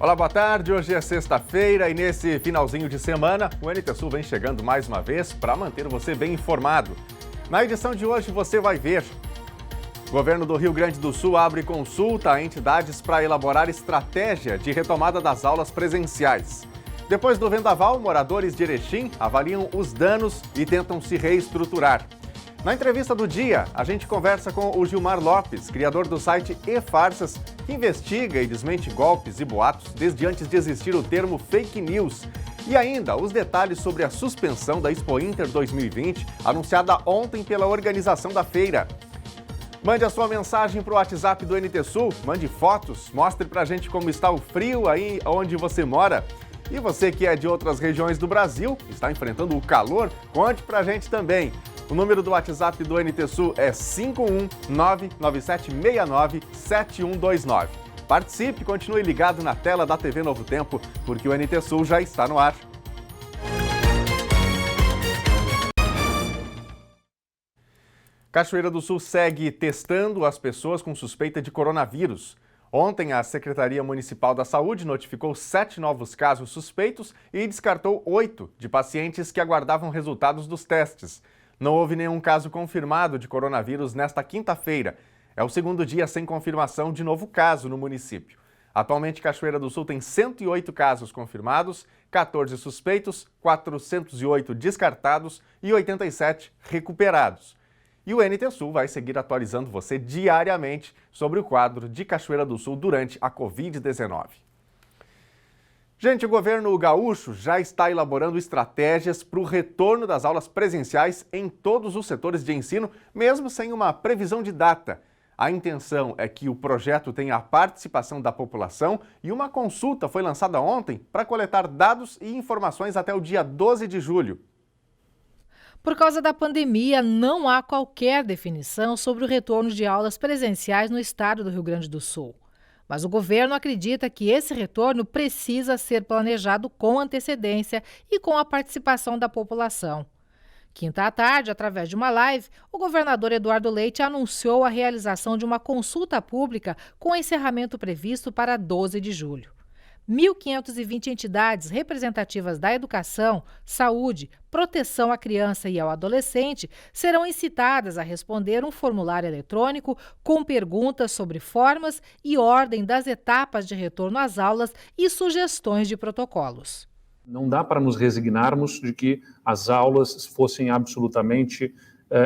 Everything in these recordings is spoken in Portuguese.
Olá, boa tarde. Hoje é sexta-feira e nesse finalzinho de semana, o NT Sul vem chegando mais uma vez para manter você bem informado. Na edição de hoje você vai ver: o governo do Rio Grande do Sul abre consulta a entidades para elaborar estratégia de retomada das aulas presenciais. Depois do vendaval, moradores de Erechim avaliam os danos e tentam se reestruturar. Na entrevista do dia, a gente conversa com o Gilmar Lopes, criador do site E-Farsas, que investiga e desmente golpes e boatos desde antes de existir o termo fake news. E ainda os detalhes sobre a suspensão da Expo Inter 2020, anunciada ontem pela organização da feira. Mande a sua mensagem para o WhatsApp do NT Sul, mande fotos, mostre pra gente como está o frio aí onde você mora. E você que é de outras regiões do Brasil, está enfrentando o calor, conte pra gente também. O número do WhatsApp do NT Sul é 51997697129. Participe, continue ligado na tela da TV Novo Tempo, porque o NT Sul já está no ar. Cachoeira do Sul segue testando as pessoas com suspeita de coronavírus. Ontem, a Secretaria Municipal da Saúde notificou 7 novos casos suspeitos e descartou 8 de pacientes que aguardavam resultados dos testes. Não houve nenhum caso confirmado de coronavírus nesta quinta-feira. É o segundo dia sem confirmação de novo caso no município. Atualmente, Cachoeira do Sul tem 108 casos confirmados, 14 suspeitos, 408 descartados e 87 recuperados. E o NT Sul vai seguir atualizando você diariamente sobre o quadro de Cachoeira do Sul durante a Covid-19. Gente, o governo gaúcho já está elaborando estratégias para o retorno das aulas presenciais em todos os setores de ensino, mesmo sem uma previsão de data. A intenção é que o projeto tenha a participação da população e uma consulta foi lançada ontem para coletar dados e informações até o dia 12 de julho. Por causa da pandemia, não há qualquer definição sobre o retorno de aulas presenciais no estado do Rio Grande do Sul. Mas o governo acredita que esse retorno precisa ser planejado com antecedência e com a participação da população. Quinta à tarde, através de uma live, o governador Eduardo Leite anunciou a realização de uma consulta pública com encerramento previsto para 12 de julho. 1.520 entidades representativas da educação, saúde, proteção à criança e ao adolescente serão incitadas a responder um formulário eletrônico com perguntas sobre formas e ordem das etapas de retorno às aulas e sugestões de protocolos. Não dá para nos resignarmos de que as aulas fossem absolutamente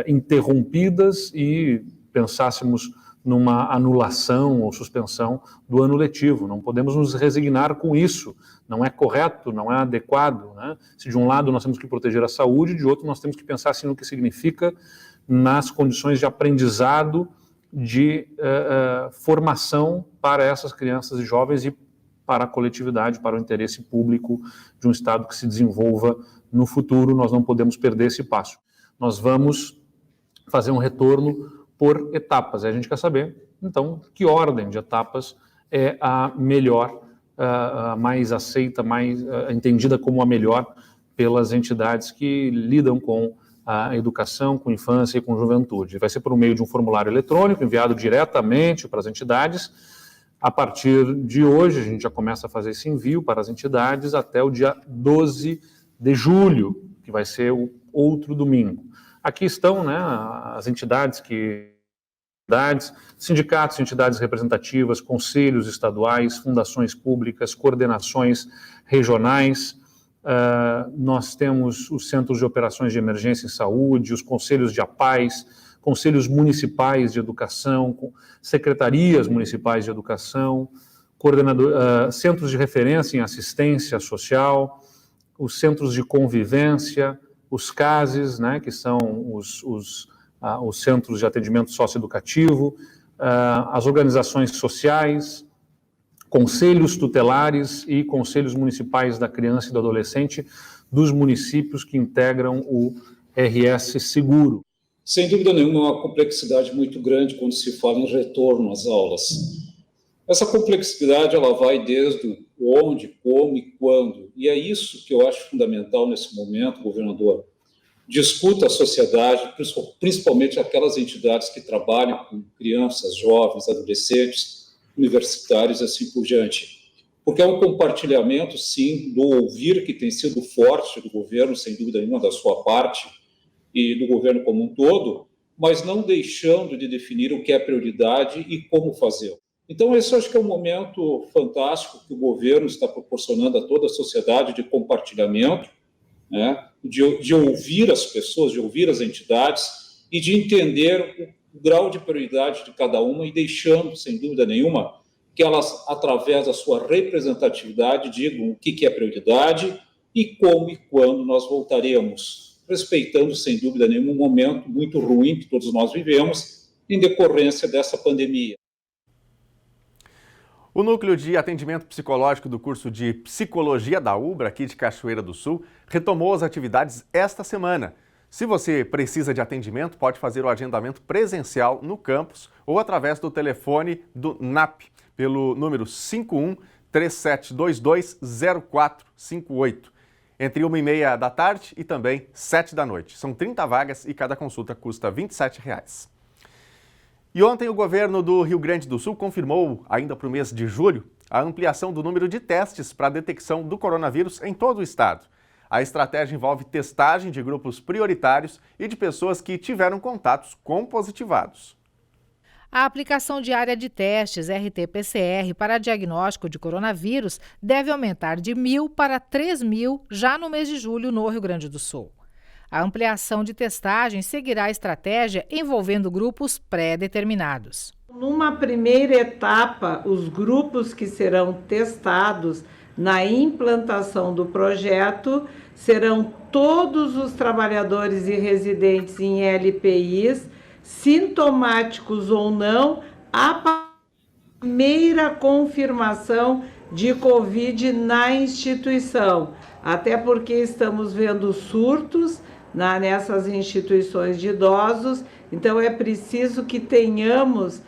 interrompidas e pensássemos numa anulação ou suspensão do ano letivo. Não podemos nos resignar com isso. Não é correto, não é adequado, né? Se de um lado nós temos que proteger a saúde, de outro nós temos que pensar assim, no que significa nas condições de aprendizado, de formação para essas crianças e jovens e para a coletividade, para o interesse público de um Estado que se desenvolva no futuro. Nós não podemos perder esse passo. Nós vamos fazer um retorno por etapas. A gente quer saber, então, que ordem de etapas é a melhor, a mais aceita, mais entendida como a melhor pelas entidades que lidam com a educação, com infância e com juventude. Vai ser por meio de um formulário eletrônico enviado diretamente para as entidades. A partir de hoje, a gente já começa a fazer esse envio para as entidades até o dia 12 de julho, que vai ser o outro domingo. Aqui estão, né, as entidades sindicatos, entidades representativas, conselhos estaduais, fundações públicas, coordenações regionais. Nós temos os centros de operações de emergência em saúde, os conselhos de APAES, conselhos municipais de educação, secretarias municipais de educação, centros de referência em assistência social, os centros de convivência, os CASES, né, que são os centros de atendimento socioeducativo, as organizações sociais, conselhos tutelares e conselhos municipais da criança e do adolescente dos municípios que integram o RS Seguro. Sem dúvida nenhuma, é uma complexidade muito grande quando se fala em retorno às aulas. Essa complexidade ela vai desde o onde, como e quando. E é isso que eu acho fundamental nesse momento, governador. Discuta a sociedade, principalmente aquelas entidades que trabalham com crianças, jovens, adolescentes, universitários e assim por diante. porque é um compartilhamento, sim, do ouvir que tem sido forte do governo, sem dúvida nenhuma, da sua parte e do governo como um todo, mas não deixando de definir o que é prioridade e como fazer. Então, esse eu acho que é um momento fantástico que o governo está proporcionando a toda a sociedade de compartilhamento, né, de ouvir as pessoas, de ouvir as entidades e de entender o grau de prioridade de cada uma e deixando, sem dúvida nenhuma, que elas, através da sua representatividade, digam o que é prioridade e como e quando nós voltaremos, respeitando, sem dúvida nenhuma, um momento muito ruim que todos nós vivemos em decorrência dessa pandemia. O Núcleo de Atendimento Psicológico do curso de Psicologia da UBRA, aqui de Cachoeira do Sul, retomou as atividades esta semana. Se você precisa de atendimento, pode fazer o agendamento presencial no campus ou através do telefone do NAP, pelo número 51-3722-0458, entre 1h30 da tarde e também 7 da noite. São 30 vagas e cada consulta custa R$ 27. E ontem o governo do Rio Grande do Sul confirmou, ainda para o mês de julho, a ampliação do número de testes para a detecção do coronavírus em todo o estado. A estratégia envolve testagem de grupos prioritários e de pessoas que tiveram contatos com positivados. A aplicação diária de testes RT-PCR para diagnóstico de coronavírus deve aumentar de 1.000 para 3.000 já no mês de julho no Rio Grande do Sul. A ampliação de testagem seguirá a estratégia envolvendo grupos pré-determinados. Numa primeira etapa, os grupos que serão testados na implantação do projeto serão todos os trabalhadores e residentes em LPIs, sintomáticos ou não, a primeira confirmação de Covid na instituição, até porque estamos vendo surtos nessas instituições de idosos, então é preciso que tenhamos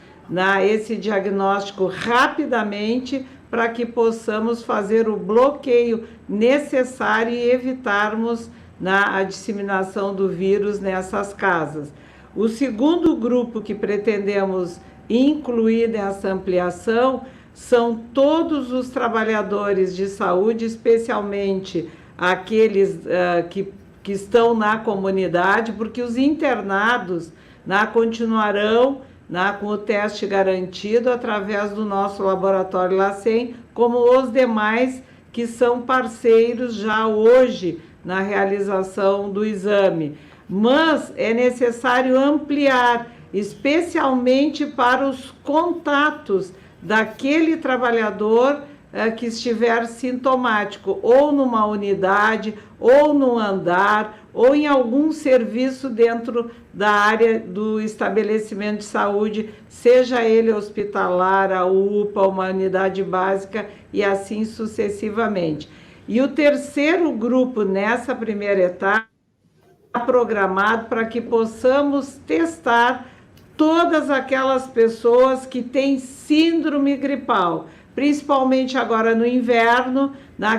esse diagnóstico rapidamente para que possamos fazer o bloqueio necessário e evitarmos a disseminação do vírus nessas casas. O segundo grupo que pretendemos incluir nessa ampliação são todos os trabalhadores de saúde, especialmente aqueles que estão na comunidade, porque os internados continuarão com o teste garantido através do nosso laboratório LACEN, como os demais que são parceiros já hoje na realização do exame. Mas é necessário ampliar, especialmente para os contatos daquele trabalhador que estiver sintomático, ou numa unidade, ou num andar, ou em algum serviço dentro da área do estabelecimento de saúde, seja ele hospitalar, a UPA, uma unidade básica e assim sucessivamente. E o terceiro grupo nessa primeira etapa está programado para que possamos testar todas aquelas pessoas que têm síndrome gripal, principalmente agora no inverno,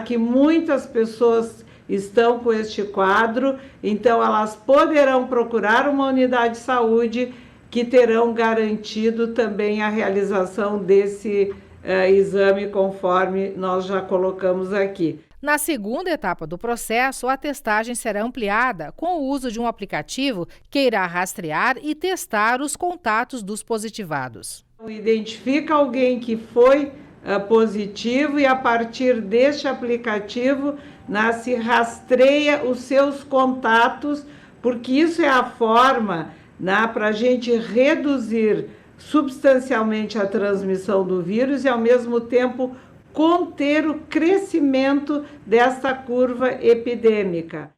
que muitas pessoas estão com este quadro, então elas poderão procurar uma unidade de saúde que terão garantido também a realização desse exame, conforme nós já colocamos aqui. Na segunda etapa do processo, a testagem será ampliada com o uso de um aplicativo que irá rastrear e testar os contatos dos positivados. Identifica alguém que foi positivo e a partir deste aplicativo se rastreia os seus contatos, porque isso é a forma para a gente reduzir substancialmente a transmissão do vírus e ao mesmo tempo conter o crescimento desta curva epidêmica.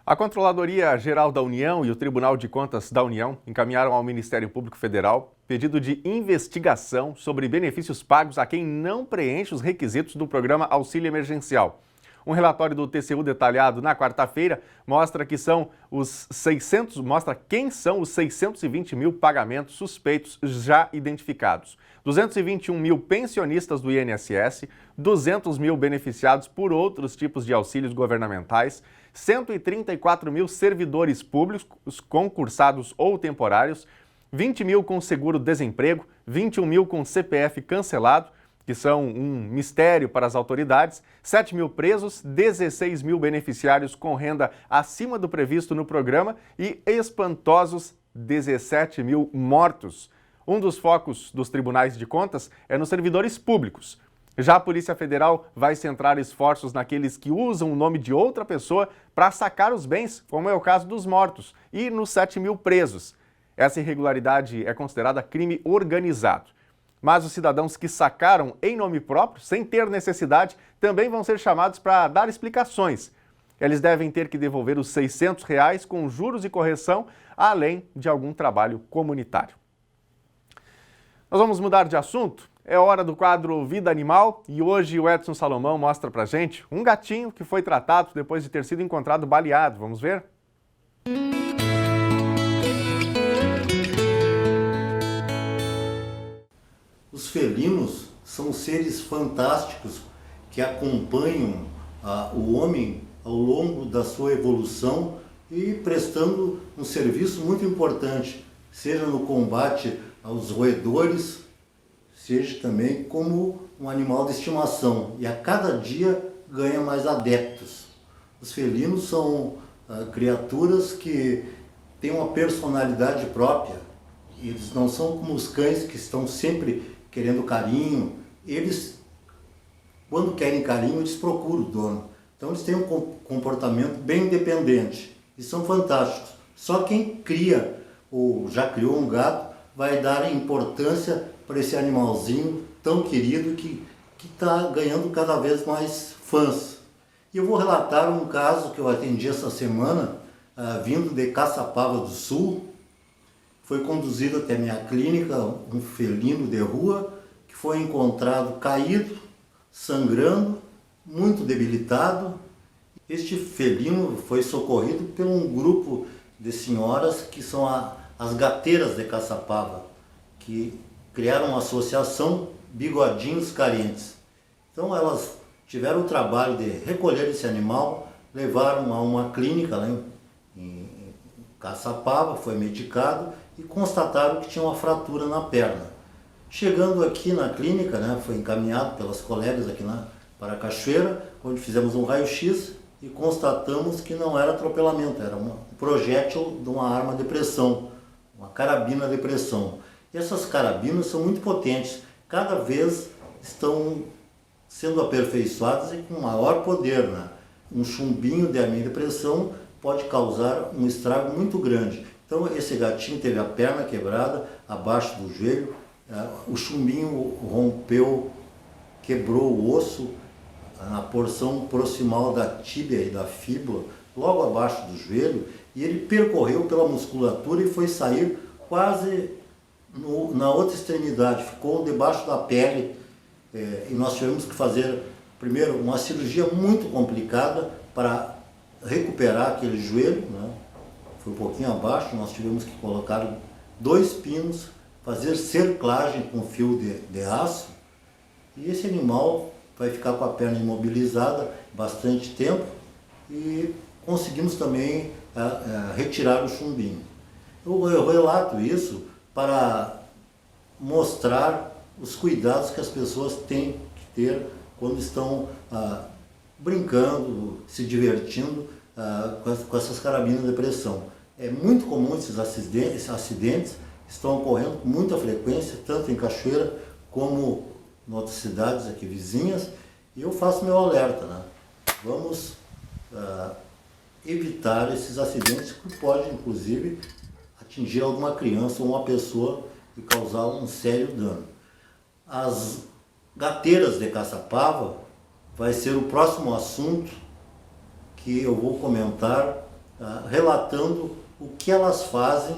A Controladoria Geral da União e o Tribunal de Contas da União encaminharam ao Ministério Público Federal pedido de investigação sobre benefícios pagos a quem não preenche os requisitos do programa Auxílio Emergencial. Um relatório do TCU detalhado na quarta-feira mostra quem são os 620 mil pagamentos suspeitos já identificados. 221 mil pensionistas do INSS, 200 mil beneficiados por outros tipos de auxílios governamentais, 134 mil servidores públicos concursados ou temporários, 20 mil com seguro-desemprego, 21 mil com CPF cancelado, que são um mistério para as autoridades, 7 mil presos, 16 mil beneficiários com renda acima do previsto no programa e espantosos 17 mil mortos. Um dos focos dos tribunais de contas é nos servidores públicos. Já a Polícia Federal vai centrar esforços naqueles que usam o nome de outra pessoa para sacar os bens, como é o caso dos mortos, e nos 7 mil presos. Essa irregularidade é considerada crime organizado. Mas os cidadãos que sacaram em nome próprio, sem ter necessidade, também vão ser chamados para dar explicações. Eles devem ter que devolver os R$ 600 com juros e correção, além de algum trabalho comunitário. Nós vamos mudar de assunto. É hora do quadro Vida Animal e hoje o Edson Salomão mostra pra gente um gatinho que foi tratado depois de ter sido encontrado baleado. Vamos ver? Os felinos são seres fantásticos que acompanham o homem ao longo da sua evolução e prestando um serviço muito importante, seja no combate aos roedores, seja também como um animal de estimação, e a cada dia ganha mais adeptos. Os felinos são criaturas que têm uma personalidade própria. Eles não são como os cães que estão sempre querendo carinho. Eles, quando querem carinho, eles procuram o dono. Então eles têm um comportamento bem independente e são fantásticos. Só quem cria ou já criou um gato vai dar importância para esse animalzinho tão querido que está ganhando cada vez mais fãs. E eu vou relatar um caso que eu atendi essa semana, vindo de Caçapava do Sul. Foi conduzido até minha clínica um felino de rua que foi encontrado caído, sangrando, muito debilitado. Este felino foi socorrido por um grupo de senhoras que são as gateiras de Caçapava, que criaram uma associação Bigodinhos Carentes. Então elas tiveram o trabalho de recolher esse animal, levaram a uma clínica lá em Caçapava, foi medicado e constataram que tinha uma fratura na perna. Chegando aqui na clínica, foi encaminhado pelas colegas aqui para a Cachoeira, onde fizemos um raio-x e constatamos que não era atropelamento, era um projétil de uma arma de pressão, uma carabina de pressão. E essas carabinas são muito potentes, cada vez estão sendo aperfeiçoadas e com maior poder. Um chumbinho de arma de pressão pode causar um estrago muito grande. Então esse gatinho teve a perna quebrada, abaixo do joelho, o chumbinho rompeu, quebrou o osso na porção proximal da tíbia e da fíbula, logo abaixo do joelho, e ele percorreu pela musculatura e foi sair quase na outra extremidade, ficou debaixo da pele, e nós tivemos que fazer primeiro uma cirurgia muito complicada para recuperar aquele joelho, foi um pouquinho abaixo, nós tivemos que colocar 2 pinos, fazer cerclagem com fio de aço, e esse animal vai ficar com a perna imobilizada bastante tempo e conseguimos também retirar o chumbinho. Eu relato isso para mostrar os cuidados que as pessoas têm que ter quando estão brincando, se divertindo com essas carabinas de pressão. É muito comum esses acidentes, estão ocorrendo com muita frequência, tanto em Cachoeira como em outras cidades aqui vizinhas, e eu faço meu alerta. Vamos evitar esses acidentes que podem, inclusive, atingir alguma criança ou uma pessoa e causar um sério dano. As gateiras de Caçapava vai ser o próximo assunto que eu vou comentar, relatando o que elas fazem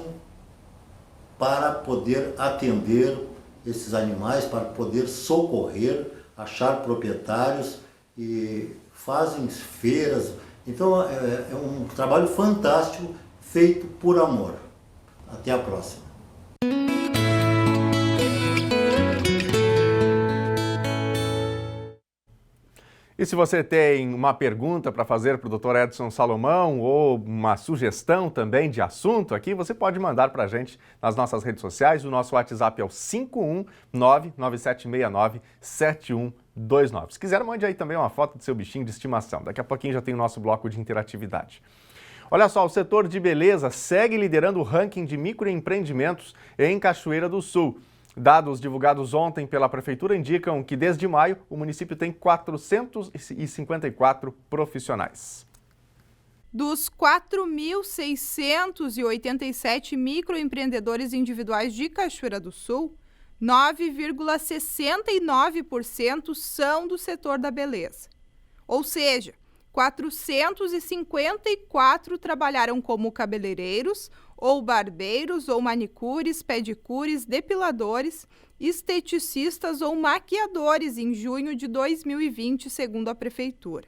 para poder atender esses animais, para poder socorrer, achar proprietários, e fazem feiras. Então é um trabalho fantástico feito por amor. Até a próxima. E se você tem uma pergunta para fazer para o Dr. Edson Salomão ou uma sugestão também de assunto aqui, você pode mandar para a gente nas nossas redes sociais. O nosso WhatsApp é o 51997697129. Se quiser, mande aí também uma foto do seu bichinho de estimação. Daqui a pouquinho já tem o nosso bloco de interatividade. Olha só, o setor de beleza segue liderando o ranking de microempreendimentos em Cachoeira do Sul. Dados divulgados ontem pela Prefeitura indicam que, desde maio, o município tem 454 profissionais. Dos 4.687 microempreendedores individuais de Cachoeira do Sul, 9,69% são do setor da beleza. Ou seja, 454 trabalharam como cabeleireiros, ou barbeiros, ou manicures, pedicures, depiladores, esteticistas ou maquiadores em junho de 2020, segundo a Prefeitura.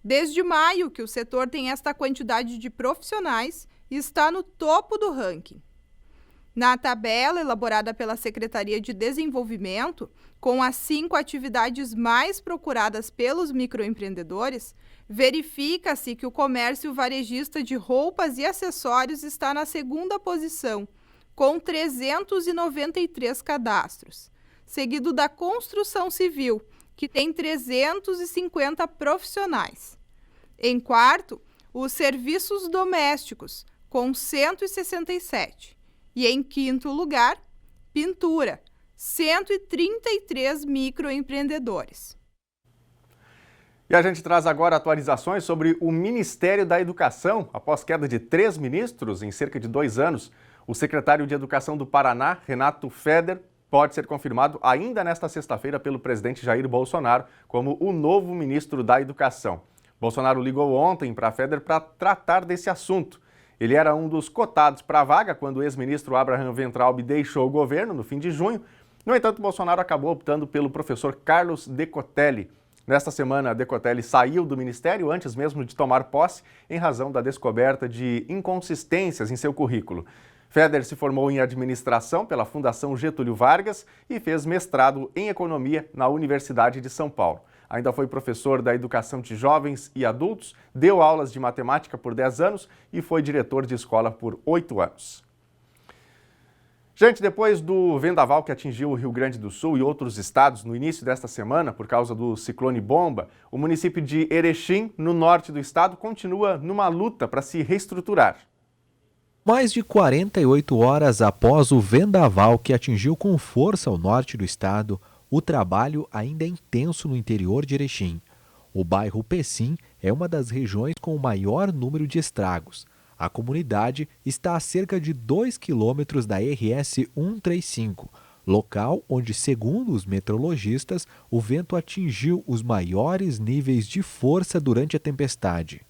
Desde maio que o setor tem esta quantidade de profissionais e está no topo do ranking. Na tabela elaborada pela Secretaria de Desenvolvimento, com as 5 atividades mais procuradas pelos microempreendedores, verifica-se que o comércio varejista de roupas e acessórios está na segunda posição, com 393 cadastros, seguido da construção civil, que tem 350 profissionais. Em quarto, os serviços domésticos, com 167. E em quinto lugar, pintura, 133 microempreendedores. E a gente traz agora atualizações sobre o Ministério da Educação. Após queda de 3 ministros em cerca de 2 anos, o secretário de Educação do Paraná, Renato Feder, pode ser confirmado ainda nesta sexta-feira pelo presidente Jair Bolsonaro como o novo ministro da Educação. Bolsonaro ligou ontem para Feder para tratar desse assunto. Ele era um dos cotados para a vaga quando o ex-ministro Abraham Weintraub deixou o governo no fim de junho. No entanto, Bolsonaro acabou optando pelo professor Carlos Decotelli. Nesta semana, Decotelli saiu do ministério antes mesmo de tomar posse, em razão da descoberta de inconsistências em seu currículo. Feder se formou em administração pela Fundação Getúlio Vargas e fez mestrado em economia na Universidade de São Paulo. Ainda foi professor da educação de jovens e adultos, deu aulas de matemática por 10 anos e foi diretor de escola por 8 anos. Gente, depois do vendaval que atingiu o Rio Grande do Sul e outros estados no início desta semana por causa do ciclone Bomba, o município de Erechim, no norte do estado, continua numa luta para se reestruturar. Mais de 48 horas após o vendaval que atingiu com força o norte do estado, o trabalho ainda é intenso no interior de Erechim. O bairro Pecim é uma das regiões com o maior número de estragos. A comunidade está a cerca de 2 quilômetros da RS 135, local onde, segundo os meteorologistas, o vento atingiu os maiores níveis de força durante a tempestade.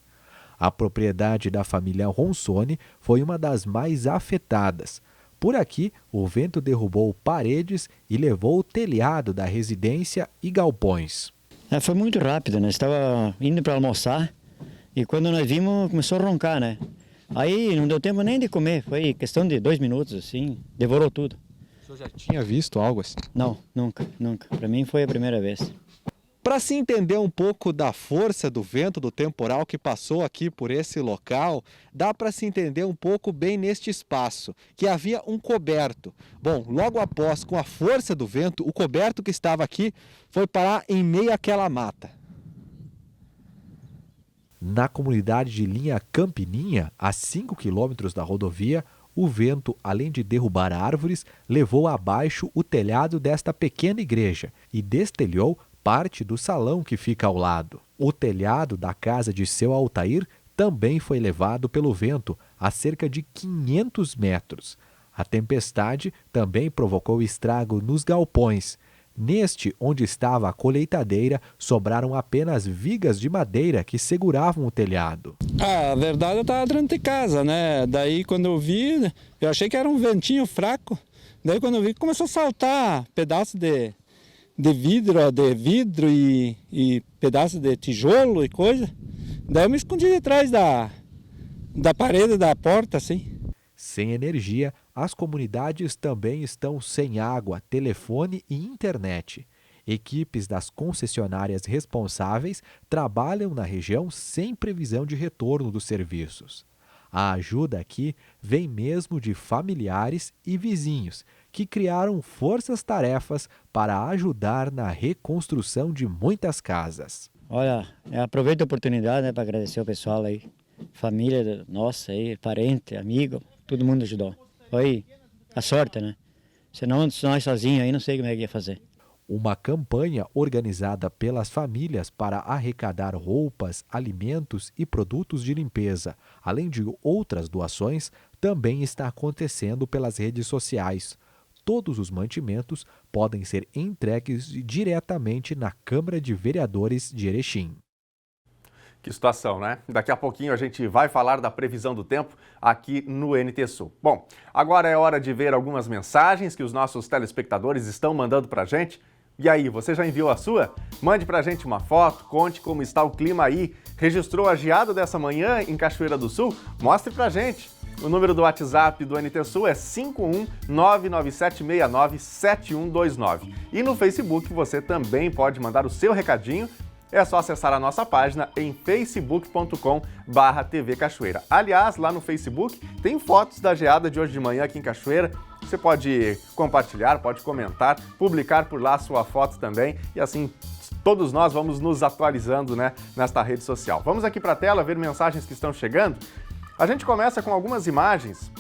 A propriedade da família Ronsoni foi uma das mais afetadas. Por aqui, o vento derrubou paredes e levou o telhado da residência e galpões. Foi muito rápido, né? Estava indo para almoçar e quando nós vimos começou a roncar, né? Aí não deu tempo nem de comer, foi questão de 2 minutos, assim, devorou tudo. O senhor já tinha visto algo assim? Não, nunca. Para mim foi a primeira vez. Para se entender um pouco da força do vento do temporal que passou aqui por esse local, dá para se entender um pouco bem neste espaço, que havia um coberto. Bom, logo após, com a força do vento, o coberto que estava aqui foi parar em meio àquela mata. Na comunidade de Linha Campininha, a 5 quilômetros da rodovia, o vento, além de derrubar árvores, levou abaixo o telhado desta pequena igreja e destelhou parte do salão que fica ao lado. O telhado da casa de seu Altair também foi levado pelo vento a cerca de 500 metros. A tempestade também provocou estrago nos galpões. Neste, onde estava a colheitadeira, sobraram apenas vigas de madeira que seguravam o telhado. A verdade, eu estava dentro de casa, né? Daí, quando eu vi, eu achei que era um ventinho fraco. Daí, quando eu vi, começou a saltar pedaços de vidro e pedaços de tijolo e coisa. Daí eu me escondi atrás da parede da porta, assim. Sem energia, as comunidades também estão sem água, telefone e internet. Equipes das concessionárias responsáveis trabalham na região sem previsão de retorno dos serviços. A ajuda aqui vem mesmo de familiares e vizinhos que criaram forças-tarefas para ajudar na reconstrução de muitas casas. Olha, eu aproveito a oportunidade, né, para agradecer o pessoal aí, família nossa aí, parente, amigo, todo mundo ajudou. Foi a sorte, né? Senão nós sozinhos aí não sei como é que ia fazer. Uma campanha organizada pelas famílias para arrecadar roupas, alimentos e produtos de limpeza, além de outras doações, também está acontecendo pelas redes sociais. Todos os mantimentos podem ser entregues diretamente na Câmara de Vereadores de Erechim. Que situação, né? Daqui a pouquinho a gente vai falar da previsão do tempo aqui no NT Sul. Bom, agora é hora de ver algumas mensagens que os nossos telespectadores estão mandando pra gente. E aí, você já enviou a sua? Mande pra gente uma foto, conte como está o clima aí. Registrou a geada dessa manhã em Cachoeira do Sul? Mostre pra gente. O número do WhatsApp do NT Sul é 51997697129. E no Facebook você também pode mandar o seu recadinho. É só acessar a nossa página em facebook.com/TV Cachoeira. Aliás, lá no Facebook tem fotos da geada de hoje de manhã aqui em Cachoeira. Você pode compartilhar, pode comentar, publicar por lá a sua foto também e assim todos nós vamos nos atualizando, né, nesta rede social. Vamos aqui para a tela ver mensagens que estão chegando. A gente começa com algumas imagens.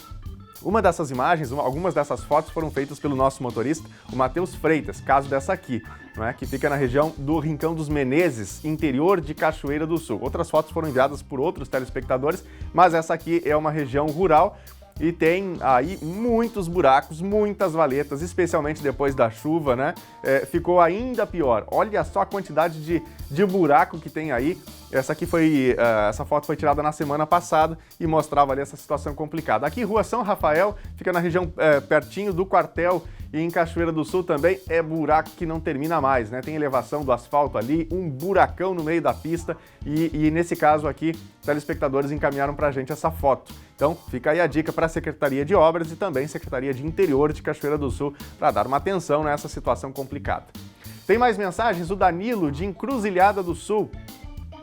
Uma dessas imagens, algumas dessas fotos foram feitas pelo nosso motorista, o Matheus Freitas, caso dessa aqui, não é? Que fica na região do Rincão dos Menezes, interior de Cachoeira do Sul. Outras fotos foram enviadas por outros telespectadores, mas essa aqui é uma região rural e tem aí muitos buracos, muitas valetas, especialmente depois da chuva, né? Ficou ainda pior. Olha só a quantidade de buraco que tem aí. Essa foto foi tirada na semana passada e mostrava ali essa situação complicada. Aqui, Rua São Rafael, fica na região pertinho do quartel e em Cachoeira do Sul também é buraco que não termina mais, né? Tem elevação do asfalto ali, um buracão no meio da pista e nesse caso aqui, telespectadores encaminharam pra gente essa foto. Então, fica aí a dica para a Secretaria de Obras e também Secretaria de Interior de Cachoeira do Sul para dar uma atenção nessa situação complicada. Tem mais mensagens? O Danilo, de Encruzilhada do Sul.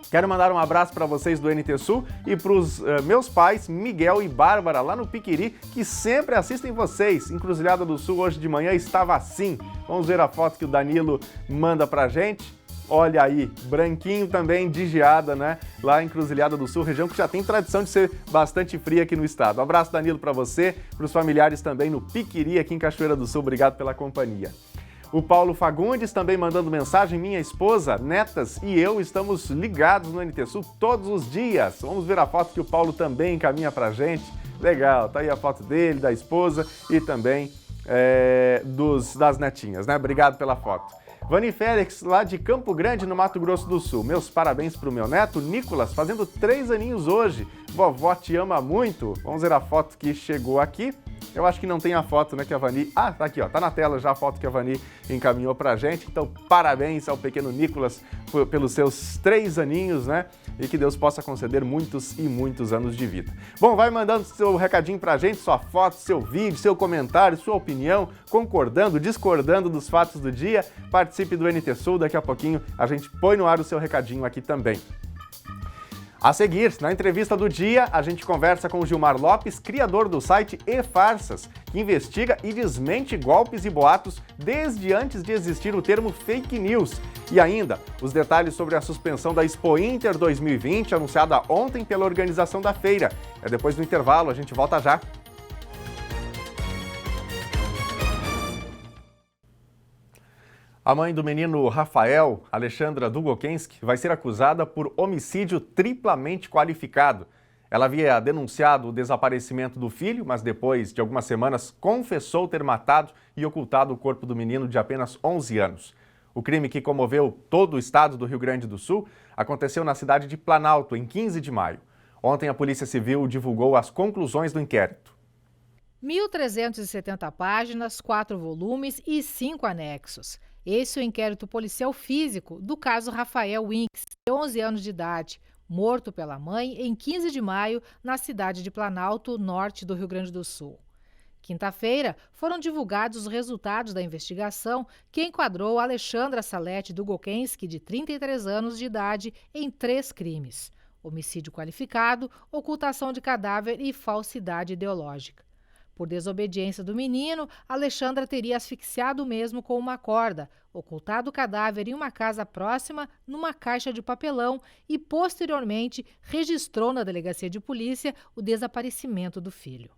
Quero mandar um abraço para vocês do NT Sul e para os meus pais, Miguel e Bárbara, lá no Piquiri, que sempre assistem vocês. Encruzilhada do Sul hoje de manhã estava assim. Vamos ver a foto que o Danilo manda pra gente. Olha aí, branquinho também de geada, né? Lá em Encruzilhada do Sul, região que já tem tradição de ser bastante fria aqui no estado. Um abraço, Danilo, para você, para os familiares também no Piquiri, aqui em Cachoeira do Sul. Obrigado pela companhia. O Paulo Fagundes também mandando mensagem, minha esposa, netas e eu estamos ligados no NT Sul todos os dias. Vamos ver a foto que o Paulo também encaminha pra gente. Legal, tá aí a foto dele, da esposa e também das netinhas, né? Obrigado pela foto. Vani Félix, lá de Campo Grande, no Mato Grosso do Sul. Meus parabéns pro meu neto, Nicolas, fazendo 3 aninhos hoje. Vovó te ama muito. Vamos ver a foto que chegou aqui. Eu acho que não tem a foto, né, que a Vani... Ah, tá aqui, ó, tá na tela já a foto que a Vani encaminhou pra gente. Então, parabéns ao pequeno Nicolas pelos seus 3 aninhos, né? E que Deus possa conceder muitos e muitos anos de vida. Bom, vai mandando seu recadinho pra gente, sua foto, seu vídeo, seu comentário, sua opinião, concordando, discordando dos fatos do dia. Participe do NT Sul, daqui a pouquinho a gente põe no ar o seu recadinho aqui também. A seguir, na entrevista do dia, a gente conversa com o Gilmar Lopes, criador do site E-Farsas, que investiga e desmente golpes e boatos desde antes de existir o termo fake news. E ainda, os detalhes sobre a suspensão da Expo Inter 2020, anunciada ontem pela organização da feira. Depois do intervalo, a gente volta já. A mãe do menino Rafael, Alexandra Dugokensky, vai ser acusada por homicídio triplamente qualificado. Ela havia denunciado o desaparecimento do filho, mas depois de algumas semanas confessou ter matado e ocultado o corpo do menino de apenas 11 anos. O crime que comoveu todo o estado do Rio Grande do Sul aconteceu na cidade de Planalto, em 15 de maio. Ontem a Polícia Civil divulgou as conclusões do inquérito. 1.370 páginas, 4 volumes e 5 anexos. Esse é o inquérito policial físico do caso Rafael Winks, de 11 anos de idade, morto pela mãe em 15 de maio na cidade de Planalto, norte do Rio Grande do Sul. Quinta-feira, foram divulgados os resultados da investigação que enquadrou Alexandra Salete Dugockenski, de 33 anos de idade, em 3 crimes: homicídio qualificado, ocultação de cadáver e falsidade ideológica. Por desobediência do menino, Alexandra teria asfixiado o mesmo com uma corda, ocultado o cadáver em uma casa próxima, numa caixa de papelão, e posteriormente registrou na delegacia de polícia o desaparecimento do filho.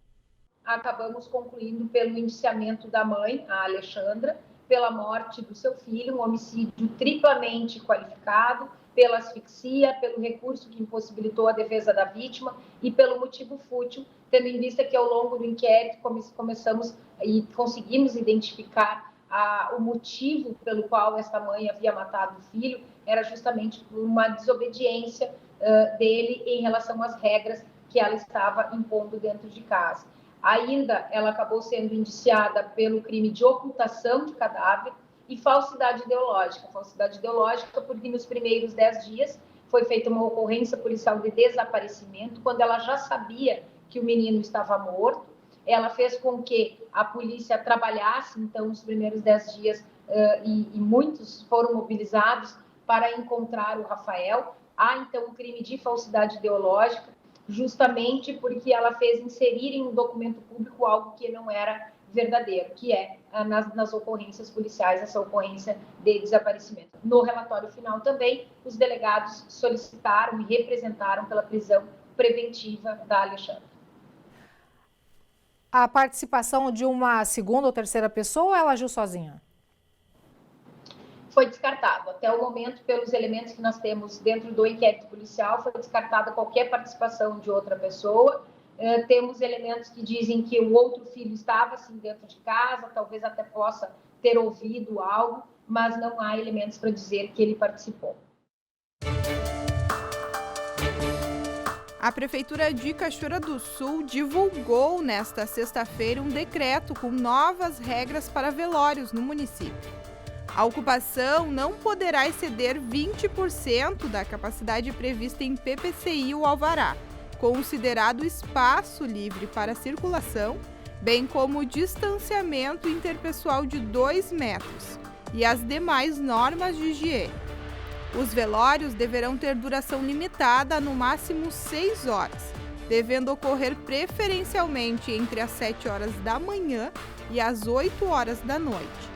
Acabamos concluindo pelo indiciamento da mãe, a Alexandra, pela morte do seu filho, um homicídio triplamente qualificado, pela asfixia, pelo recurso que impossibilitou a defesa da vítima e pelo motivo fútil, tendo em vista que ao longo do inquérito começamos e conseguimos identificar o motivo pelo qual esta mãe havia matado o filho, era justamente por uma desobediência dele em relação às regras que ela estava impondo dentro de casa. Ainda, ela acabou sendo indiciada pelo crime de ocultação de cadáver e falsidade ideológica. Falsidade ideológica porque nos primeiros 10 dias foi feita uma ocorrência policial de desaparecimento, quando ela já sabia que o menino estava morto. Ela fez com que a polícia trabalhasse, então, nos primeiros 10 dias, e muitos foram mobilizados para encontrar o Rafael. Há, então, um crime de falsidade ideológica, justamente porque ela fez inserir em um documento público algo que não era verdadeiro, que é nas ocorrências policiais, essa ocorrência de desaparecimento. No relatório final também, os delegados solicitaram e representaram pela prisão preventiva da Alexandra. A participação de uma segunda ou terceira pessoa, ou ela agiu sozinha? Foi descartado. Até o momento, pelos elementos que nós temos dentro do inquérito policial, foi descartada qualquer participação de outra pessoa. Temos elementos que dizem que o outro filho estava assim dentro de casa, talvez até possa ter ouvido algo, mas não há elementos para dizer que ele participou. A Prefeitura de Cachoeira do Sul divulgou nesta sexta-feira um decreto com novas regras para velórios no município. A ocupação não poderá exceder 20% da capacidade prevista em PPCI ou alvará, considerado espaço livre para circulação, bem como o distanciamento interpessoal de 2 metros e as demais normas de higiene. Os velórios deverão ter duração limitada a no máximo 6 horas, devendo ocorrer preferencialmente entre as 7 horas da manhã e as 8 horas da noite.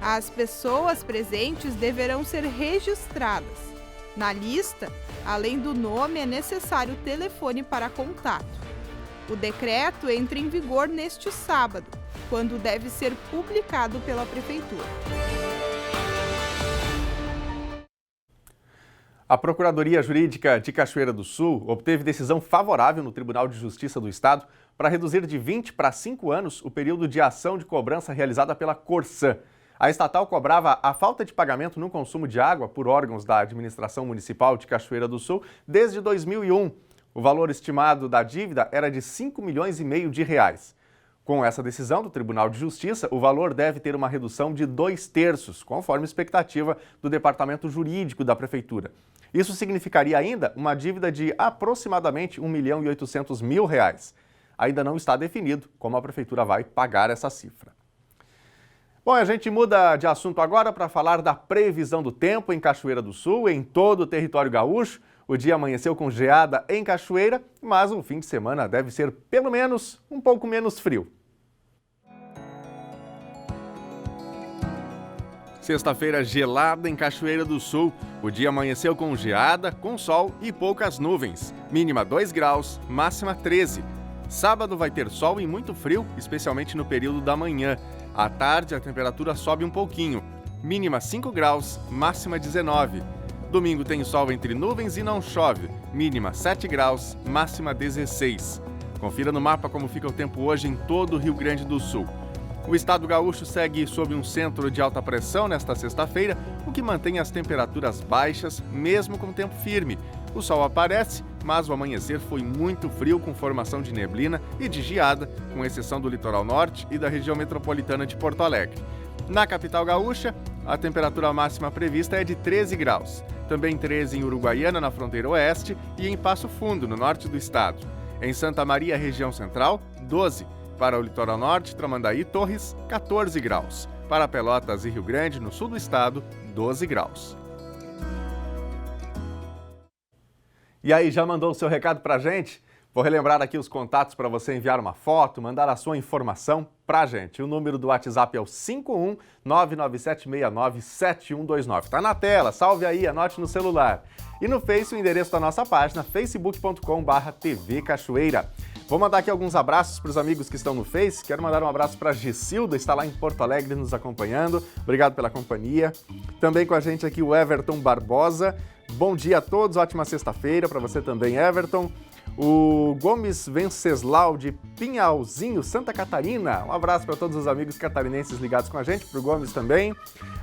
As pessoas presentes deverão ser registradas. Na lista, além do nome, é necessário o telefone para contato. O decreto entra em vigor neste sábado, quando deve ser publicado pela Prefeitura. A Procuradoria Jurídica de Cachoeira do Sul obteve decisão favorável no Tribunal de Justiça do Estado para reduzir de 20 para 5 anos o período de ação de cobrança realizada pela Corsã. A estatal cobrava a falta de pagamento no consumo de água por órgãos da Administração Municipal de Cachoeira do Sul desde 2001. O valor estimado da dívida era de R$ 5,5 milhões. Com essa decisão do Tribunal de Justiça, o valor deve ter uma redução de 2/3, conforme expectativa do Departamento Jurídico da Prefeitura. Isso significaria ainda uma dívida de aproximadamente R$ 1.800.000. Ainda não está definido como a Prefeitura vai pagar essa cifra. Bom, a gente muda de assunto agora para falar da previsão do tempo em Cachoeira do Sul, em todo o território gaúcho. O dia amanheceu com geada em Cachoeira, mas o fim de semana deve ser pelo menos um pouco menos frio. Sexta-feira gelada em Cachoeira do Sul. O dia amanheceu com geada, com sol e poucas nuvens. Mínima 2 graus, máxima 13. Sábado vai ter sol e muito frio, especialmente no período da manhã. À tarde, a temperatura sobe um pouquinho. Mínima 5 graus, máxima 19. Domingo tem sol entre nuvens e não chove. Mínima 7 graus, máxima 16. Confira no mapa como fica o tempo hoje em todo o Rio Grande do Sul. O estado gaúcho segue sob um centro de alta pressão nesta sexta-feira, o que mantém as temperaturas baixas, mesmo com tempo firme. O sol aparece, mas o amanhecer foi muito frio, com formação de neblina e de geada, com exceção do litoral norte e da região metropolitana de Porto Alegre. Na capital gaúcha, a temperatura máxima prevista é de 13 graus. Também 13 em Uruguaiana, na fronteira oeste, e em Passo Fundo, no norte do estado. Em Santa Maria, região central, 12. Para o litoral norte, Tramandaí e Torres, 14 graus. Para Pelotas e Rio Grande, no sul do estado, 12 graus. E aí, já mandou o seu recado pra gente? Vou relembrar aqui os contatos para você enviar uma foto, mandar a sua informação pra gente. O número do WhatsApp é o 51997697129. Tá na tela, salve aí, anote no celular. E no Face, o endereço da nossa página, facebook.com/TV Cachoeira. Vou mandar aqui alguns abraços para os amigos que estão no Face. Quero mandar um abraço para a Gessilda, está lá em Porto Alegre nos acompanhando. Obrigado pela companhia. Também com a gente aqui o Everton Barbosa. Bom dia a todos, ótima sexta-feira para você também, Everton. O Gomes Venceslau de Pinhalzinho, Santa Catarina. Um abraço para todos os amigos catarinenses ligados com a gente, para o Gomes também.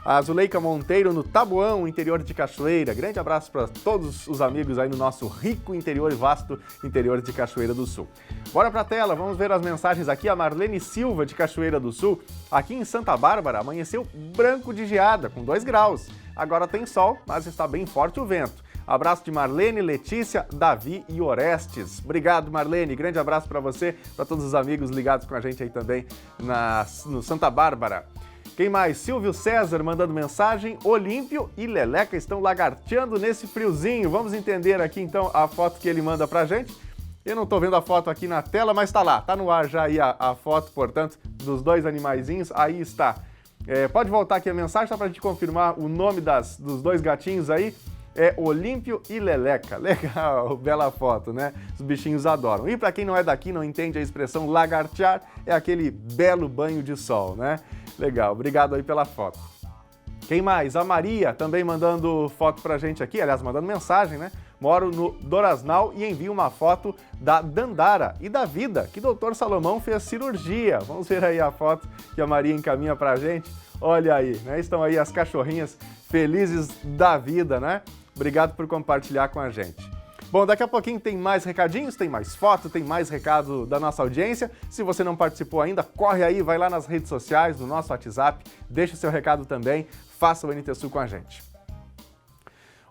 A Zuleika Monteiro no Taboão, interior de Cachoeira. Grande abraço para todos os amigos aí no nosso rico interior e vasto interior de Cachoeira do Sul. Bora para a tela, vamos ver as mensagens aqui. A Marlene Silva de Cachoeira do Sul. Aqui em Santa Bárbara amanheceu branco de geada, com 2 graus. Agora tem sol, mas está bem forte o vento. Abraço de Marlene, Letícia, Davi e Orestes. Obrigado, Marlene. Grande abraço para você, para todos os amigos ligados com a gente aí também no Santa Bárbara. Quem mais? Silvio César mandando mensagem. Olímpio e Leleca estão lagarteando nesse friozinho. Vamos entender aqui então a foto que ele manda pra gente. Eu não estou vendo a foto aqui na tela, mas está lá. Está no ar já aí a foto, portanto, dos 2 animaizinhos. Aí está. Pode voltar aqui a mensagem, só para a gente confirmar o nome dos 2 gatinhos aí. É Olímpio e Leleca. Legal, bela foto, né? Os bichinhos adoram. E para quem não é daqui, não entende a expressão lagartear, é aquele belo banho de sol, né? Legal, obrigado aí pela foto. Quem mais? A Maria também mandando foto pra gente aqui, aliás, mandando mensagem, né? Moro no Dorasnal e envio uma foto da Dandara e da Vida, que o Dr. Salomão fez cirurgia. Vamos ver aí a foto que a Maria encaminha pra gente. Olha aí, né? Estão aí as cachorrinhas felizes da vida, né? Obrigado por compartilhar com a gente. Bom, daqui a pouquinho tem mais recadinhos, tem mais foto, tem mais recado da nossa audiência. Se você não participou ainda, corre aí, vai lá nas redes sociais, no nosso WhatsApp, deixa o seu recado também, faça o NT Sul com a gente.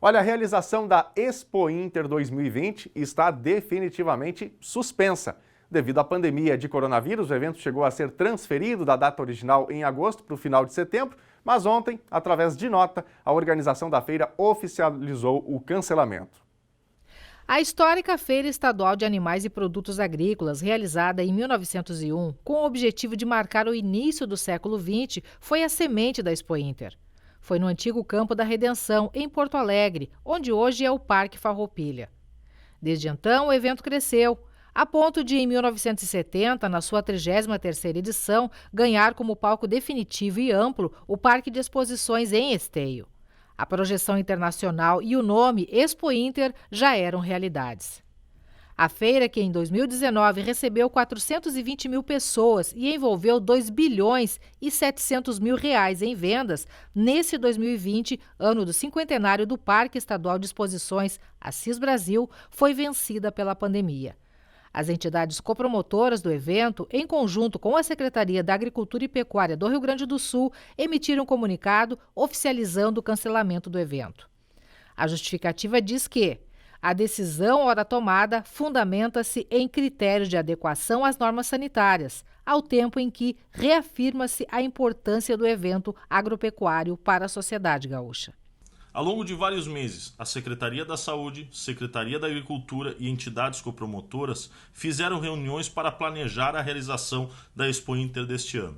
Olha, a realização da Expo Inter 2020 está definitivamente suspensa. Devido à pandemia de coronavírus, o evento chegou a ser transferido da data original em agosto para o final de setembro, mas ontem, através de nota, a organização da feira oficializou o cancelamento. A histórica Feira Estadual de Animais e Produtos Agrícolas, realizada em 1901, com o objetivo de marcar o início do século XX, foi a semente da Expo Inter. Foi no antigo Campo da Redenção, em Porto Alegre, onde hoje é o Parque Farroupilha. Desde então, o evento cresceu, a ponto de, em 1970, na sua 33ª edição, ganhar como palco definitivo e amplo o Parque de Exposições em Esteio. A projeção internacional e o nome Expo Inter já eram realidades. A feira, que em 2019 recebeu 420 mil pessoas e envolveu 2 bilhões e 700 mil reais em vendas, nesse 2020, ano do cinquentenário do Parque Estadual de Exposições Assis Brasil, foi vencida pela pandemia. As entidades copromotoras do evento, em conjunto com a Secretaria da Agricultura e Pecuária do Rio Grande do Sul, emitiram um comunicado oficializando o cancelamento do evento. A justificativa diz que a decisão, ora tomada, fundamenta-se em critérios de adequação às normas sanitárias, ao tempo em que reafirma-se a importância do evento agropecuário para a sociedade gaúcha. Ao longo de vários meses, a Secretaria da Saúde, Secretaria da Agricultura e entidades copromotoras fizeram reuniões para planejar a realização da Expo Inter deste ano.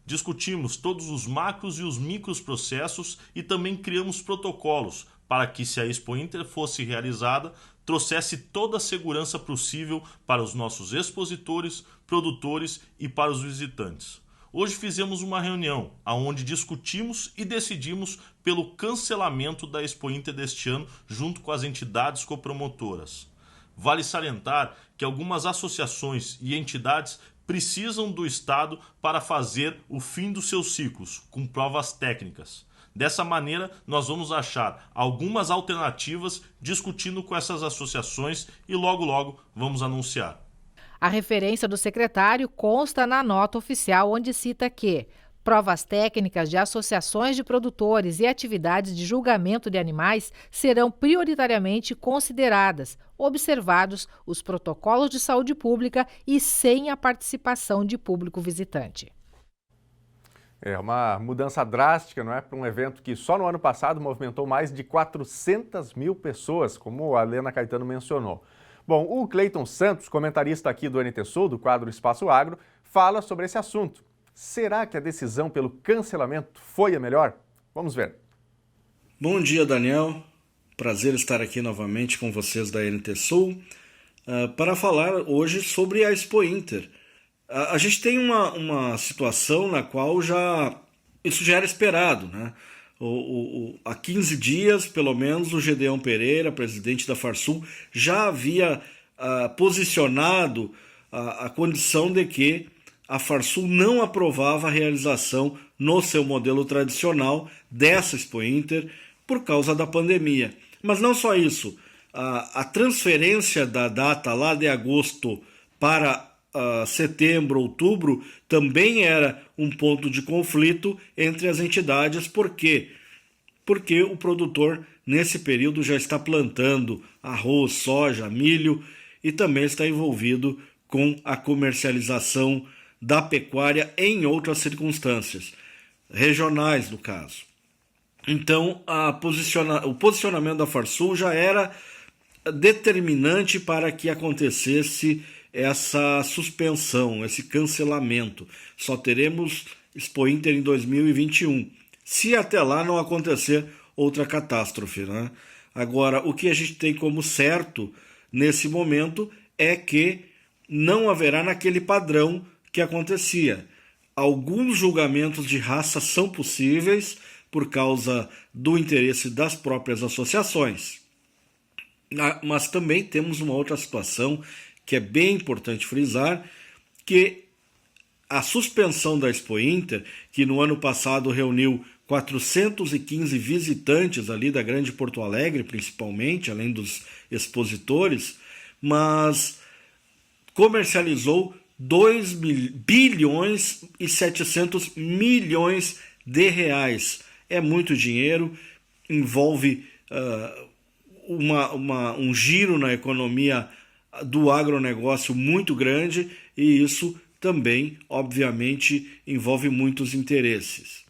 Discutimos todos os macros e os micros processos e também criamos protocolos para que, se a Expo Inter fosse realizada, trouxesse toda a segurança possível para os nossos expositores, produtores e para os visitantes. Hoje fizemos uma reunião onde discutimos e decidimos pelo cancelamento da Expo Inter deste ano junto com as entidades copromotoras. Vale salientar que algumas associações e entidades precisam do Estado para fazer o fim dos seus ciclos, com provas técnicas. Dessa maneira, nós vamos achar algumas alternativas discutindo com essas associações e logo vamos anunciar. A referência do secretário consta na nota oficial, onde cita que, Provas técnicas de associações de produtores e atividades de julgamento de animais serão prioritariamente consideradas, observados os protocolos de saúde pública e sem a participação de público visitante. É uma mudança drástica, não é? Para um evento que só no ano passado movimentou mais de 400 mil pessoas, como a Helena Caetano mencionou. Bom, o Cleiton Santos, comentarista aqui do NT Sul, do quadro Espaço Agro, fala sobre esse assunto. Será que a decisão pelo cancelamento foi a melhor? Vamos ver. Bom dia, Daniel. Prazer estar aqui novamente com vocês da NT Sul para falar hoje sobre a Expo Inter. A gente tem uma situação na qual isso já era esperado, né? Há 15 dias, pelo menos, o Gedeão Pereira, presidente da Farsul, já havia posicionado a condição de que a Farsul não aprovava a realização no seu modelo tradicional dessa Expo Inter por causa da pandemia. Mas não só isso, a transferência da data lá de agosto para setembro, outubro, também era um ponto de conflito entre as entidades. Por quê? Porque o produtor, nesse período, já está plantando arroz, soja, milho e também está envolvido com a comercialização da pecuária em outras circunstâncias, regionais no caso. Então, o posicionamento da Farsul já era determinante para que acontecesse essa suspensão, esse cancelamento. Só teremos Expo Inter em 2021, se até lá não acontecer outra catástrofe, né? Agora, o que a gente tem como certo nesse momento é que não haverá naquele padrão que acontecia. Alguns julgamentos de raça são possíveis por causa do interesse das próprias associações. Mas também temos uma outra situação que é bem importante frisar, que a suspensão da Expo Inter, que no ano passado reuniu 415 visitantes ali da Grande Porto Alegre, principalmente, além dos expositores, mas comercializou 2 bilhões e 700 milhões de reais. É muito dinheiro, envolve um giro na economia do agronegócio muito grande e isso também, obviamente, envolve muitos interesses.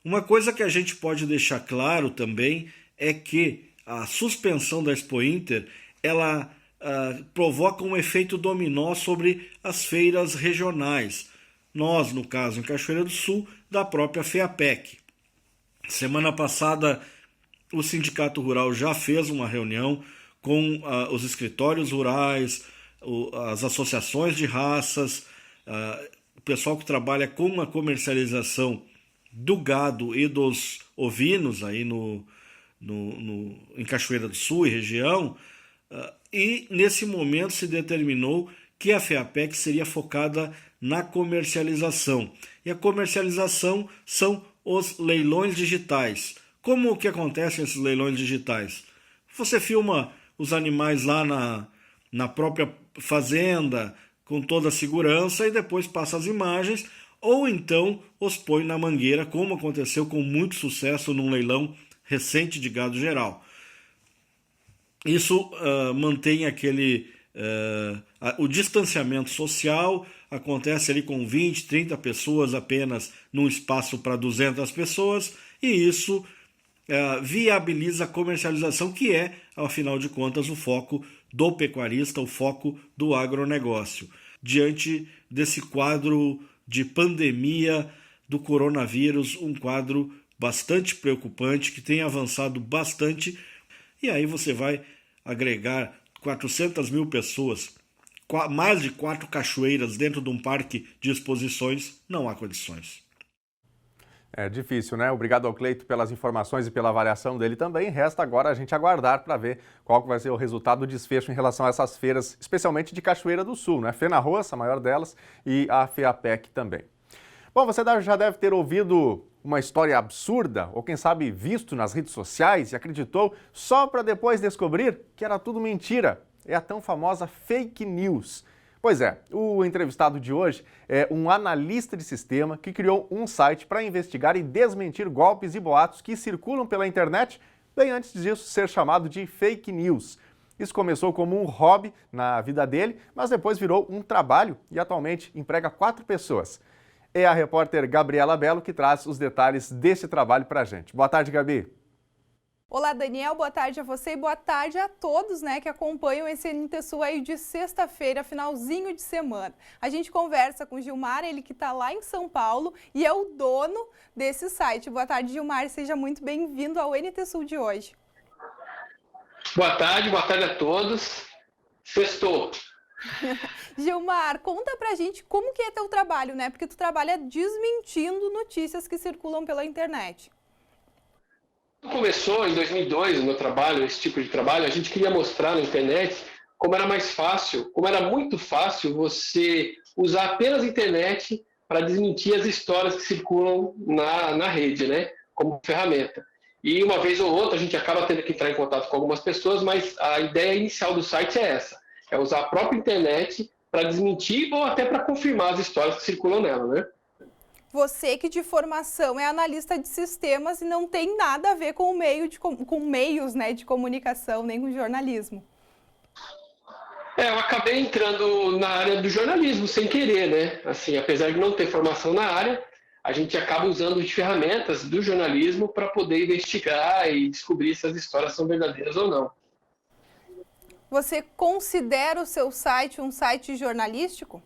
Uma coisa que a gente pode deixar claro também é que a suspensão da Expo Inter, ela provoca um efeito dominó sobre as feiras regionais. Nós, no caso, em Cachoeira do Sul, da própria FEAPEC. Semana passada, o Sindicato Rural já fez uma reunião com os escritórios rurais, as associações de raças, o pessoal que trabalha com a comercialização do gado e dos ovinos aí em Cachoeira do Sul e região, e nesse momento se determinou que a FEAPEC seria focada na comercialização. E a comercialização são os leilões digitais. Como que acontecem esses leilões digitais? Você filma os animais lá na própria fazenda, com toda a segurança, e depois passa as imagens, ou então os põe na mangueira, como aconteceu com muito sucesso num leilão recente de gado geral. Isso mantém o distanciamento social, acontece ali com 20, 30 pessoas apenas num espaço para 200 pessoas, e isso viabiliza a comercialização, que é, afinal de contas, o foco do pecuarista, o foco do agronegócio. Diante desse quadro de pandemia do coronavírus, um quadro bastante preocupante, que tem avançado bastante, e aí você vai agregar 400 mil pessoas, mais de 4 cachoeiras dentro de um parque de exposições, não há condições. É difícil, né? Obrigado ao Cleito pelas informações e pela avaliação dele também. Resta agora a gente aguardar para ver qual vai ser o resultado do desfecho em relação a essas feiras, especialmente de Cachoeira do Sul, né? FENARROAS, a maior delas, e a FEAPEC também. Bom, você já deve ter ouvido uma história absurda, ou quem sabe visto nas redes sociais e acreditou só para depois descobrir que era tudo mentira. É a tão famosa fake news. Pois é, o entrevistado de hoje é um analista de sistema que criou um site para investigar e desmentir golpes e boatos que circulam pela internet, bem antes disso ser chamado de fake news. Isso começou como um hobby na vida dele, mas depois virou um trabalho e atualmente emprega 4 pessoas. É a repórter Gabriela Belo que traz os detalhes desse trabalho para a gente. Boa tarde, Gabi. Olá, Daniel, boa tarde a você e boa tarde a todos, que acompanham esse NTSul aí de sexta-feira, finalzinho de semana. A gente conversa com o Gilmar, ele que está lá em São Paulo e é o dono desse site. Boa tarde, Gilmar, seja muito bem-vindo ao NTSul de hoje. Boa tarde a todos. Sextou. Gilmar, conta pra gente como que é teu trabalho, porque tu trabalha desmentindo notícias que circulam pela internet. Começou em 2002 o meu trabalho, esse tipo de trabalho, a gente queria mostrar na internet como era mais fácil, como era muito fácil você usar apenas a internet para desmentir as histórias que circulam na rede, como ferramenta. E uma vez ou outra a gente acaba tendo que entrar em contato com algumas pessoas, mas a ideia inicial do site é essa, é usar a própria internet para desmentir ou até para confirmar as histórias que circulam nela, Você que de formação é analista de sistemas e não tem nada a ver com meios de comunicação, nem com jornalismo. Eu acabei entrando na área do jornalismo sem querer, Assim, apesar de não ter formação na área, a gente acaba usando de ferramentas do jornalismo para poder investigar e descobrir se as histórias são verdadeiras ou não. Você considera o seu site um site jornalístico?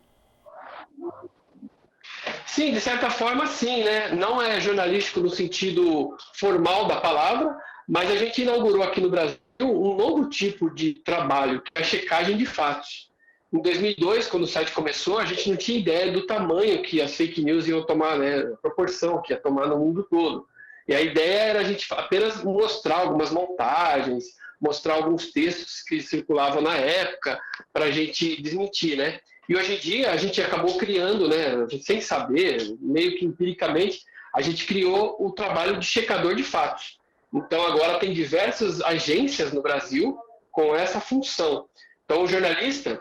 Sim, de certa forma sim, Não é jornalístico no sentido formal da palavra, mas a gente inaugurou aqui no Brasil um novo tipo de trabalho, que é a checagem de fatos. Em 2002, quando o site começou, a gente não tinha ideia do tamanho que as fake news iam tomar, a proporção que ia tomar no mundo todo. E a ideia era a gente apenas mostrar algumas montagens, mostrar alguns textos que circulavam na época, para a gente desmentir, E hoje em dia a gente acabou criando, a gente, sem saber, meio que empiricamente, a gente criou o trabalho de checador de fatos. Então agora tem diversas agências no Brasil com essa função. Então o jornalista,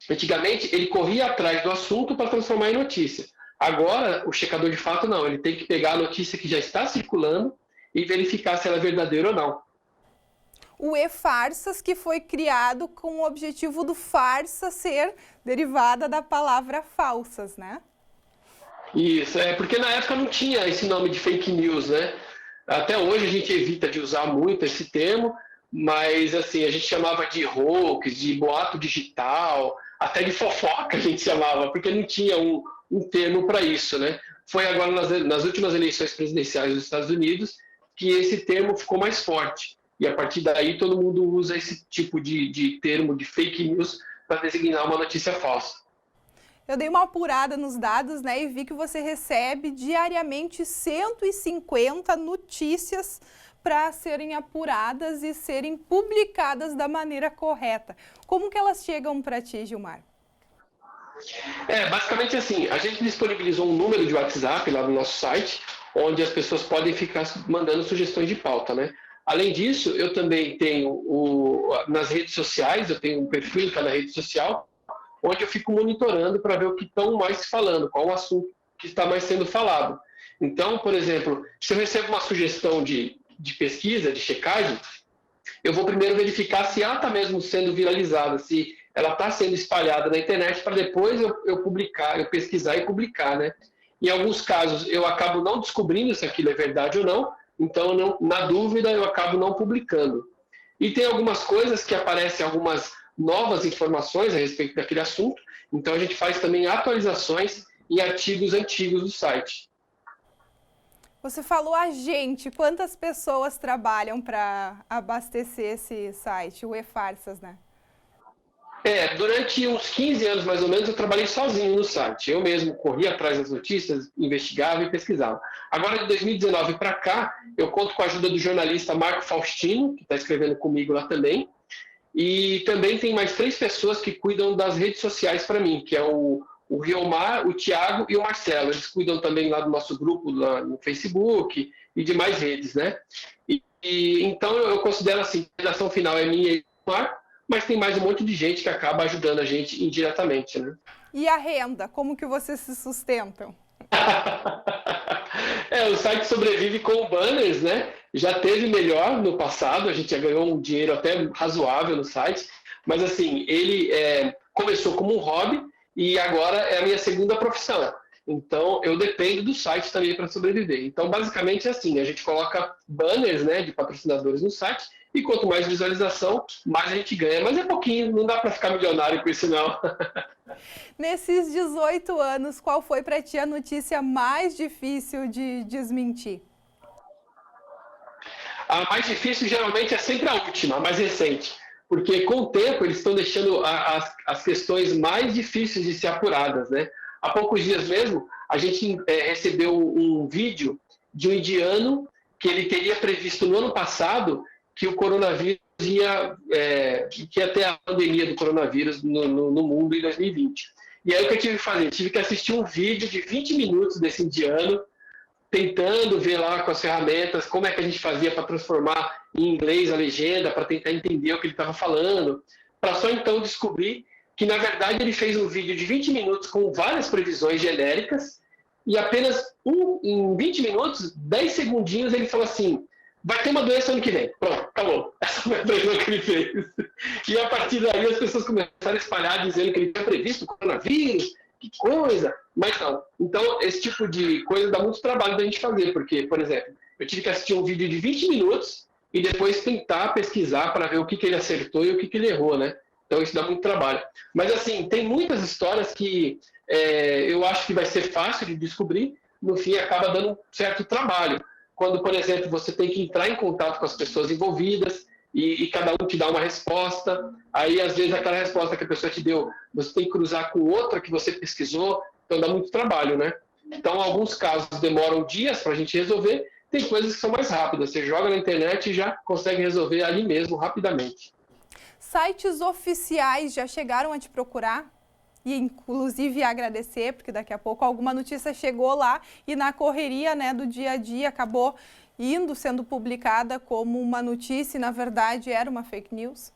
antigamente, ele corria atrás do assunto para transformar em notícia. Agora o checador de fato não, ele tem que pegar a notícia que já está circulando e verificar se ela é verdadeira ou não. O e-farsas, que foi criado com o objetivo do farsa ser derivada da palavra falsas, Isso, porque na época não tinha esse nome de fake news, Até hoje a gente evita de usar muito esse termo, mas assim, a gente chamava de hoax, de boato digital, até de fofoca a gente chamava, porque não tinha um termo para isso, Foi agora nas últimas eleições presidenciais dos Estados Unidos que esse termo ficou mais forte. E a partir daí todo mundo usa esse tipo de termo de fake news para designar uma notícia falsa. Eu dei uma apurada nos dados, e vi que você recebe diariamente 150 notícias para serem apuradas e serem publicadas da maneira correta. Como que elas chegam para ti, Gilmar? Basicamente assim, a gente disponibilizou um número de WhatsApp lá no nosso site, onde as pessoas podem ficar mandando sugestões de pauta, Além disso, eu também tenho nas redes sociais, eu tenho um perfil em cada rede social, onde eu fico monitorando para ver o que estão mais falando, qual o assunto que está mais sendo falado. Então, por exemplo, se eu recebo uma sugestão de pesquisa, de checagem, eu vou primeiro verificar se ela está mesmo sendo viralizada, se ela está sendo espalhada na internet, para depois eu publicar, eu pesquisar e publicar, Em alguns casos, eu acabo não descobrindo se aquilo é verdade ou não, então, na dúvida, eu acabo não publicando. E tem algumas coisas que aparecem, algumas novas informações a respeito daquele assunto, então a gente faz também atualizações em artigos antigos do site. Você falou a gente, quantas pessoas trabalham para abastecer esse site, o e-farsas, Durante uns 15 anos, mais ou menos, eu trabalhei sozinho no site. Eu mesmo corria atrás das notícias, investigava e pesquisava. Agora, de 2019 para cá, eu conto com a ajuda do jornalista Marco Faustino, que está escrevendo comigo lá também. E também tem mais 3 pessoas que cuidam das redes sociais para mim, que é o Riomar, o Thiago e o Marcelo. Eles cuidam também lá do nosso grupo lá no Facebook e de mais redes, E então, eu considero assim, a redação final é minha e do Marco. mas tem mais um monte de gente que acaba ajudando a gente indiretamente, né? E a renda? Como que vocês se sustentam? O site sobrevive com banners, né? Já teve melhor no passado, a gente já ganhou um dinheiro até razoável no site, mas assim, ele começou como um hobby e agora é a minha segunda profissão. Então, eu dependo do site também para sobreviver. Então, basicamente é assim, a gente coloca banners, né, de patrocinadores no site e quanto mais visualização, mais a gente ganha. Mas é pouquinho, não dá para ficar milionário com isso, não. Nesses 18 anos, qual foi para ti a notícia mais difícil de desmentir? A mais difícil geralmente é sempre a última, a mais recente. Porque com o tempo eles estão deixando as questões mais difíceis de ser apuradas, né? Há poucos dias mesmo, a gente recebeu um vídeo de um indiano que ele teria previsto no ano passado que o coronavírus que ia ter a pandemia do coronavírus no mundo em 2020. E aí o que eu tive que fazer? Tive que assistir um vídeo de 20 minutos desse indiano, tentando ver lá com as ferramentas como é que a gente fazia para transformar em inglês a legenda, para tentar entender o que ele estava falando, para só então descobrir que, na verdade, ele fez um vídeo de 20 minutos com várias previsões genéricas e apenas em 20 minutos, 10 segundinhos, ele falou assim: vai ter uma doença ano que vem. Pronto, acabou. Essa foi a previsão que ele fez. E a partir daí as pessoas começaram a espalhar dizendo que ele tinha previsto o coronavírus, que coisa, mas não. Então, esse tipo de coisa dá muito trabalho da gente fazer, porque, por exemplo, eu tive que assistir um vídeo de 20 minutos e depois tentar pesquisar para ver o que ele acertou e o que ele errou, né? Então, isso dá muito trabalho. Mas, assim, tem muitas histórias que eu acho que vai ser fácil de descobrir, no fim acaba dando um certo trabalho. Quando, por exemplo, você tem que entrar em contato com as pessoas envolvidas e cada um te dá uma resposta, aí, às vezes, aquela resposta que a pessoa te deu, você tem que cruzar com outra que você pesquisou, então dá muito trabalho, né? Então, alguns casos demoram dias para a gente resolver, tem coisas que são mais rápidas. Você joga na internet e já consegue resolver ali mesmo, rapidamente. Sites oficiais já chegaram a te procurar? E inclusive agradecer, porque daqui a pouco alguma notícia chegou lá e na correria, né, do dia a dia acabou sendo publicada como uma notícia e na verdade era uma fake news?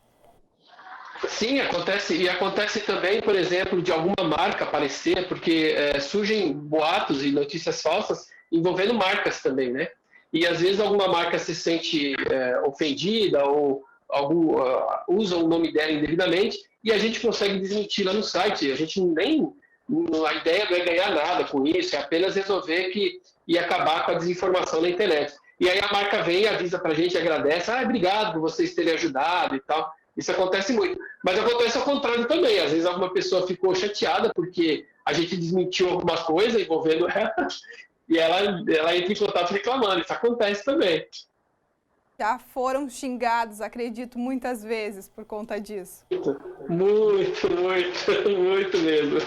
Sim, acontece. E acontece também, por exemplo, de alguma marca aparecer, porque surgem boatos e notícias falsas envolvendo marcas também, né? E às vezes alguma marca se sente ofendida ou usa o nome dela indevidamente e a gente consegue desmentir lá no site. A gente a ideia não é ganhar nada com isso, é apenas resolver e acabar com a desinformação na internet. E aí a marca vem e avisa pra gente, agradece, obrigado por vocês terem ajudado e tal. Isso acontece muito. Mas acontece ao contrário também. Às vezes alguma pessoa ficou chateada porque a gente desmentiu algumas coisas envolvendo ela e ela entra em contato reclamando. Isso acontece também. Já foram xingados, acredito, muitas vezes por conta disso. Muito mesmo.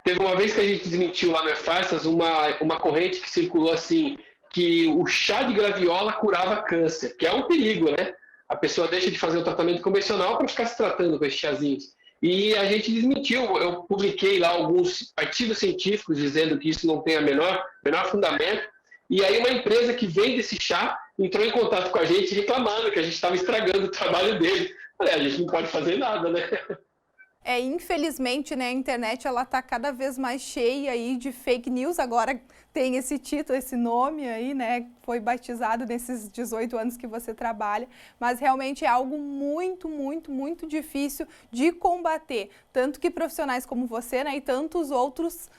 Teve uma vez que a gente desmentiu lá no E-Farsas uma corrente que circulou assim, que o chá de graviola curava câncer, que é um perigo, né? A pessoa deixa de fazer o tratamento convencional para ficar se tratando com esses chazinhos. E a gente desmentiu. Eu publiquei lá alguns artigos científicos dizendo que isso não tem a menor fundamento. E aí uma empresa que vende esse chá entrou em contato com a gente reclamando que a gente estava estragando o trabalho dele. Falei, a gente não pode fazer nada, né? Infelizmente, né, a internet ela tá cada vez mais cheia aí de fake news. Agora tem esse título, esse nome aí, né? Foi batizado nesses 18 anos que você trabalha. Mas realmente é algo muito, muito, muito difícil de combater. Tanto que profissionais como você, né, e tantos outros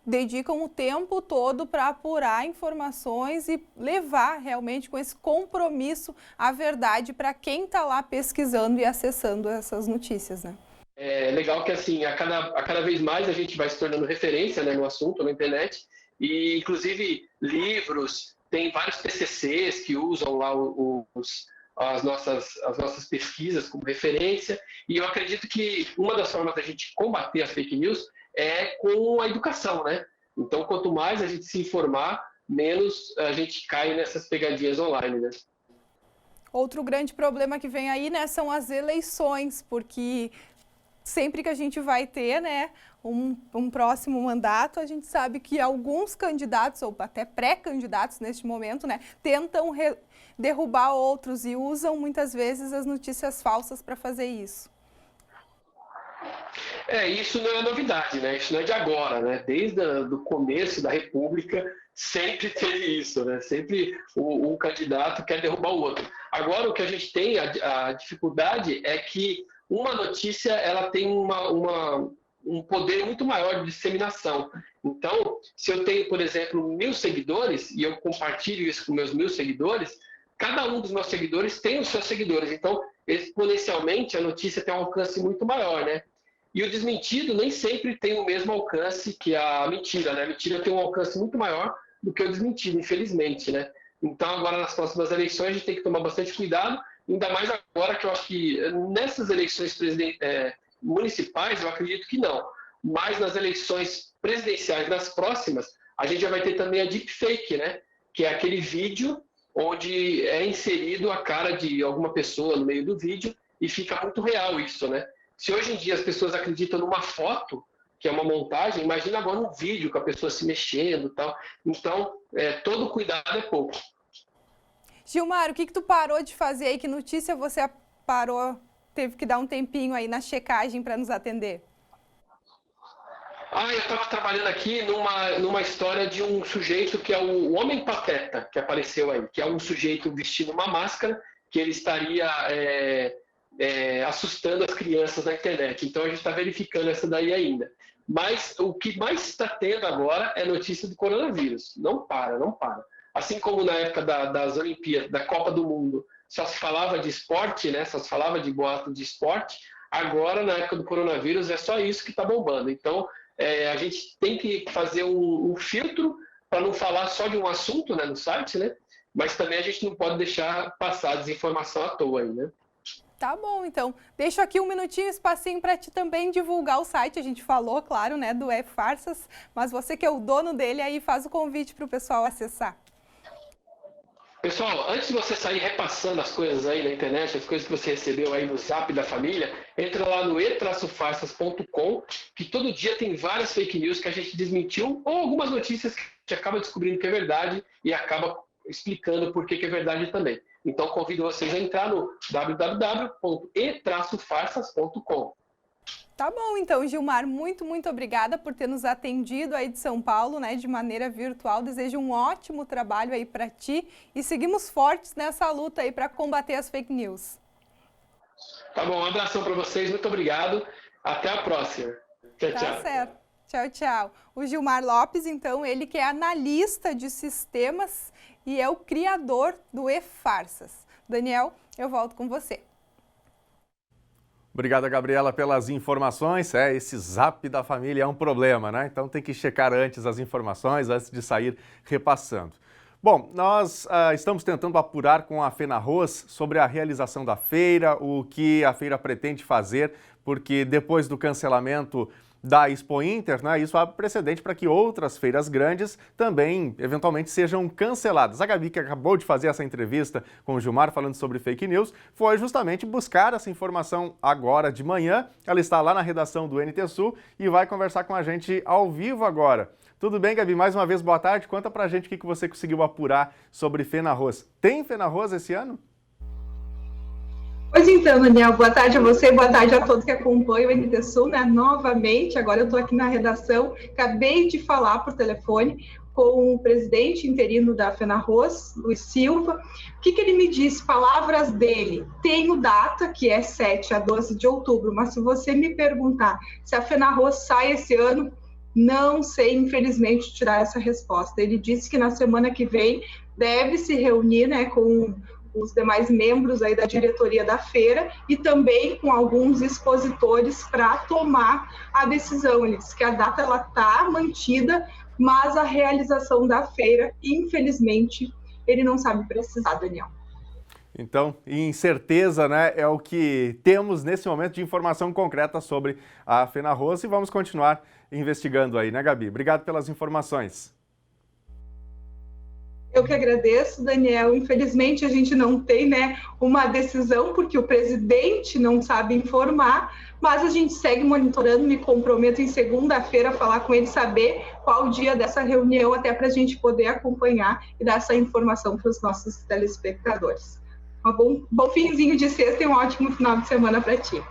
dedicam o tempo todo para apurar informações e levar realmente com esse compromisso a verdade para quem está lá pesquisando e acessando essas notícias, né? É legal que assim, a cada vez mais a gente vai se tornando referência, né, no assunto, na internet, e inclusive livros, tem vários TCCs que usam lá as nossas pesquisas como referência, e eu acredito que uma das formas da gente combater as fake news é com a educação, né? Então, quanto mais a gente se informar, menos a gente cai nessas pegadinhas online, né? Outro grande problema que vem aí, né, são as eleições, porque sempre que a gente vai ter, né, um próximo mandato, a gente sabe que alguns candidatos, ou até pré-candidatos neste momento, né, tentam derrubar outros e usam muitas vezes as notícias falsas para fazer isso. Isso não é novidade, né? Isso não é de agora, né? Desde o começo da República sempre teve isso, né? Sempre um candidato quer derrubar o outro. Agora o que a gente tem, a dificuldade é que uma notícia ela tem um poder muito maior de disseminação. Então, se eu tenho, por exemplo, 1.000 seguidores e eu compartilho isso com meus 1.000 seguidores, cada um dos meus seguidores tem os seus seguidores. Então, exponencialmente, a notícia tem um alcance muito maior, né? E o desmentido nem sempre tem o mesmo alcance que a mentira, né? A mentira tem um alcance muito maior do que o desmentido, infelizmente, né? Então, agora nas próximas eleições, a gente tem que tomar bastante cuidado, ainda mais agora que eu acho que nessas eleições municipais, eu acredito que não. Mas nas eleições presidenciais, nas próximas, a gente já vai ter também a deepfake, né? Que é aquele vídeo onde é inserido a cara de alguma pessoa no meio do vídeo e fica muito real isso, né? Se hoje em dia as pessoas acreditam numa foto, que é uma montagem, imagina agora um vídeo com a pessoa se mexendo e tal. Então, todo cuidado é pouco. Gilmar, o que tu parou de fazer aí? Que notícia você parou, teve que dar um tempinho aí na checagem para nos atender? Eu estava trabalhando aqui numa história de um sujeito que é o Homem Pateta, que apareceu aí, que é um sujeito vestindo uma máscara, que ele estaria assustando as crianças na internet. Então a gente está verificando essa daí ainda. Mas o que mais está tendo agora é notícia do coronavírus. Não para. Assim como na época das Olimpíadas, da Copa do Mundo, só se falava de esporte, né? Só se falava de boato de esporte. Agora, na época do coronavírus, é só isso que está bombando. Então, a gente tem que fazer um filtro para não falar só de um assunto, né, no site, né? Mas também a gente não pode deixar passar desinformação à toa aí, né? Tá bom, então. Deixo aqui um minutinho, espacinho para ti também divulgar o site. A gente falou, claro, né, do E-Farsas, mas você que é o dono dele aí faz o convite para o pessoal acessar. Pessoal, antes de você sair repassando as coisas aí na internet, as coisas que você recebeu aí no Zap da família, entra lá no e-farsas.com, que todo dia tem várias fake news que a gente desmentiu, ou algumas notícias que a gente acaba descobrindo que é verdade e acaba explicando por que é verdade também. Então, convido vocês a entrar no www.e-farsas.com. Tá bom, então, Gilmar, muito obrigada por ter nos atendido aí de São Paulo, né, de maneira virtual. Desejo um ótimo trabalho aí para ti e seguimos fortes nessa luta aí para combater as fake news. Tá bom, um abração para vocês, muito obrigado. Até a próxima. Tchau, tchau. Tá certo. Tchau. O Gilmar Lopes, então, ele que é analista de sistemas e é o criador do E-Farsas. Daniel, eu volto com você. Obrigado, Gabriela, pelas informações. Esse Zap da família é um problema, né? Então tem que checar antes as informações, antes de sair repassando. Bom, nós estamos tentando apurar com a FENARROS sobre a realização da feira, o que a feira pretende fazer, porque depois do cancelamento da Expo Inter, né, isso abre precedente para que outras feiras grandes também, eventualmente, sejam canceladas. A Gabi, que acabou de fazer essa entrevista com o Gilmar falando sobre fake news, foi justamente buscar essa informação agora de manhã. Ela está lá na redação do NT Sul e vai conversar com a gente ao vivo agora. Tudo bem, Gabi? Mais uma vez, boa tarde. Conta pra gente o que você conseguiu apurar sobre FENARROS. Tem FENARROS esse ano? Pois então, Daniel, boa tarde a você, boa tarde a todos que acompanham o NT Sul, né? Novamente, agora eu estou aqui na redação, acabei de falar por telefone com o presidente interino da FENARROS, Luiz Silva. O que ele me disse? Palavras dele. Tenho data, que é 7 a 12 de outubro, mas se você me perguntar se a FENARROS sai esse ano, não sei, infelizmente, tirar essa resposta. Ele disse que na semana que vem deve se reunir, né, com os demais membros aí da diretoria da feira e também com alguns expositores para tomar a decisão. Ele disse que a data está mantida, mas a realização da feira, infelizmente, ele não sabe precisar, Daniel. Então, incerteza, né, é o que temos nesse momento de informação concreta sobre a FENARROS e vamos continuar investigando aí, né, Gabi? Obrigado pelas informações. Eu que agradeço, Daniel. Infelizmente, a gente não tem, né, uma decisão, porque o presidente não sabe informar, mas a gente segue monitorando, me comprometo em segunda-feira a falar com ele, saber qual o dia dessa reunião, até para a gente poder acompanhar e dar essa informação para os nossos telespectadores. Um bom finzinho de sexta e um ótimo final de semana para ti.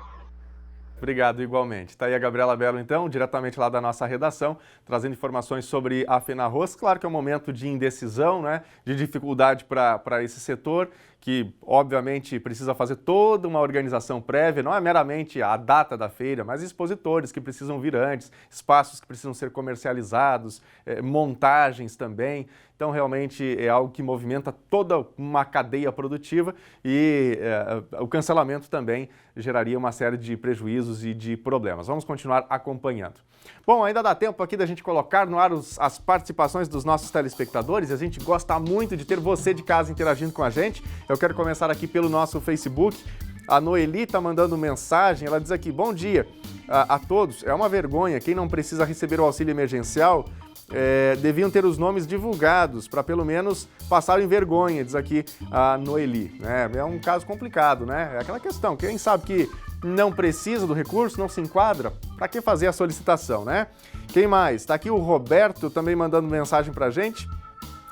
Obrigado, igualmente. Está aí a Gabriela Belo, então, diretamente lá da nossa redação, trazendo informações sobre a FenaRroz. Claro que é um momento de indecisão, né, de dificuldade para esse setor, que obviamente precisa fazer toda uma organização prévia, não é meramente a data da feira, mas expositores que precisam vir antes, espaços que precisam ser comercializados, montagens também. Então, realmente é algo que movimenta toda uma cadeia produtiva e o cancelamento também geraria uma série de prejuízos e de problemas. Vamos continuar acompanhando. Bom, ainda dá tempo aqui da gente colocar no ar as participações dos nossos telespectadores. A gente gosta muito de ter você de casa interagindo com a gente. Eu quero começar aqui pelo nosso Facebook. A Noeli está mandando mensagem, ela diz aqui: bom dia a todos. É uma vergonha, quem não precisa receber o auxílio emergencial deviam ter os nomes divulgados para pelo menos passarem vergonha, diz aqui a Noeli. É um caso complicado, né? É aquela questão, quem sabe que não precisa do recurso, não se enquadra, para que fazer a solicitação, né? Quem mais? Está aqui o Roberto também mandando mensagem para a gente.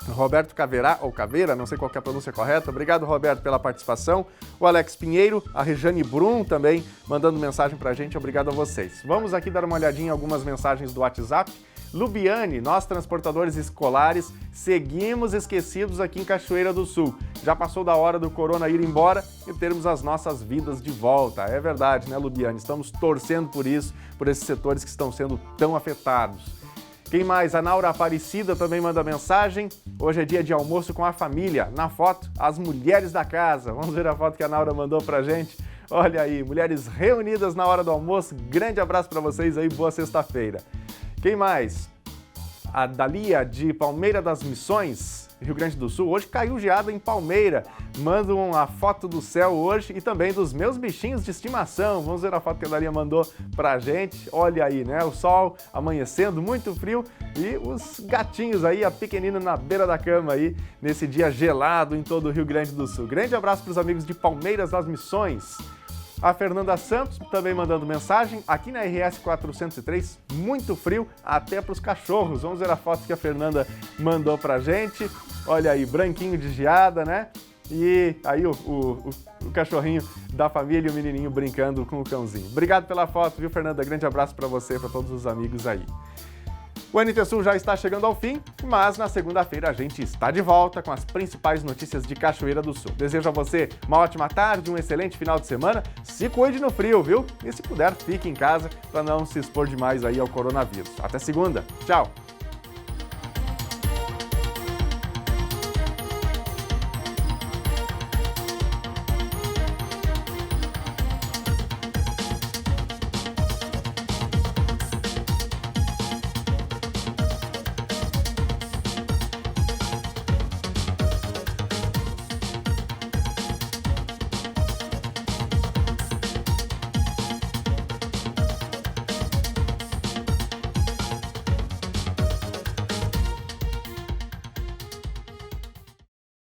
Roberto Caveira, não sei qual que é a pronúncia correta. Obrigado, Roberto, pela participação. O Alex Pinheiro, a Rejane Brum também mandando mensagem para a gente. Obrigado a vocês. Vamos aqui dar uma olhadinha em algumas mensagens do WhatsApp. Lubiane, nós transportadores escolares seguimos esquecidos aqui em Cachoeira do Sul. Já passou da hora do corona ir embora e termos as nossas vidas de volta. É verdade, né, Lubiane? Estamos torcendo por isso, por esses setores que estão sendo tão afetados. Quem mais? A Naura Aparecida também manda mensagem. Hoje é dia de almoço com a família. Na foto, as mulheres da casa. Vamos ver a foto que a Naura mandou pra gente. Olha aí, mulheres reunidas na hora do almoço. Grande abraço para vocês aí, boa sexta-feira. Quem mais? A Dalia, de Palmeira das Missões, Rio Grande do Sul. Hoje caiu geada em Palmeira. Mando uma foto do céu hoje e também dos meus bichinhos de estimação. Vamos ver a foto que a Dalia mandou pra gente. Olha aí, né? O sol amanhecendo, muito frio e os gatinhos aí, a pequenina na beira da cama aí, nesse dia gelado em todo o Rio Grande do Sul. Grande abraço para os amigos de Palmeiras das Missões. A Fernanda Santos também mandando mensagem. Aqui na RS 403, muito frio até para os cachorros. Vamos ver a foto que a Fernanda mandou pra gente. Olha aí, branquinho de geada, né? E aí o cachorrinho da família e o menininho brincando com o cãozinho. Obrigado pela foto, viu, Fernanda? Grande abraço para você e para todos os amigos aí. O NT Sul já está chegando ao fim, mas na segunda-feira a gente está de volta com as principais notícias de Cachoeira do Sul. Desejo a você uma ótima tarde, um excelente final de semana. Se cuide no frio, viu? E se puder, fique em casa para não se expor demais aí ao coronavírus. Até segunda. Tchau!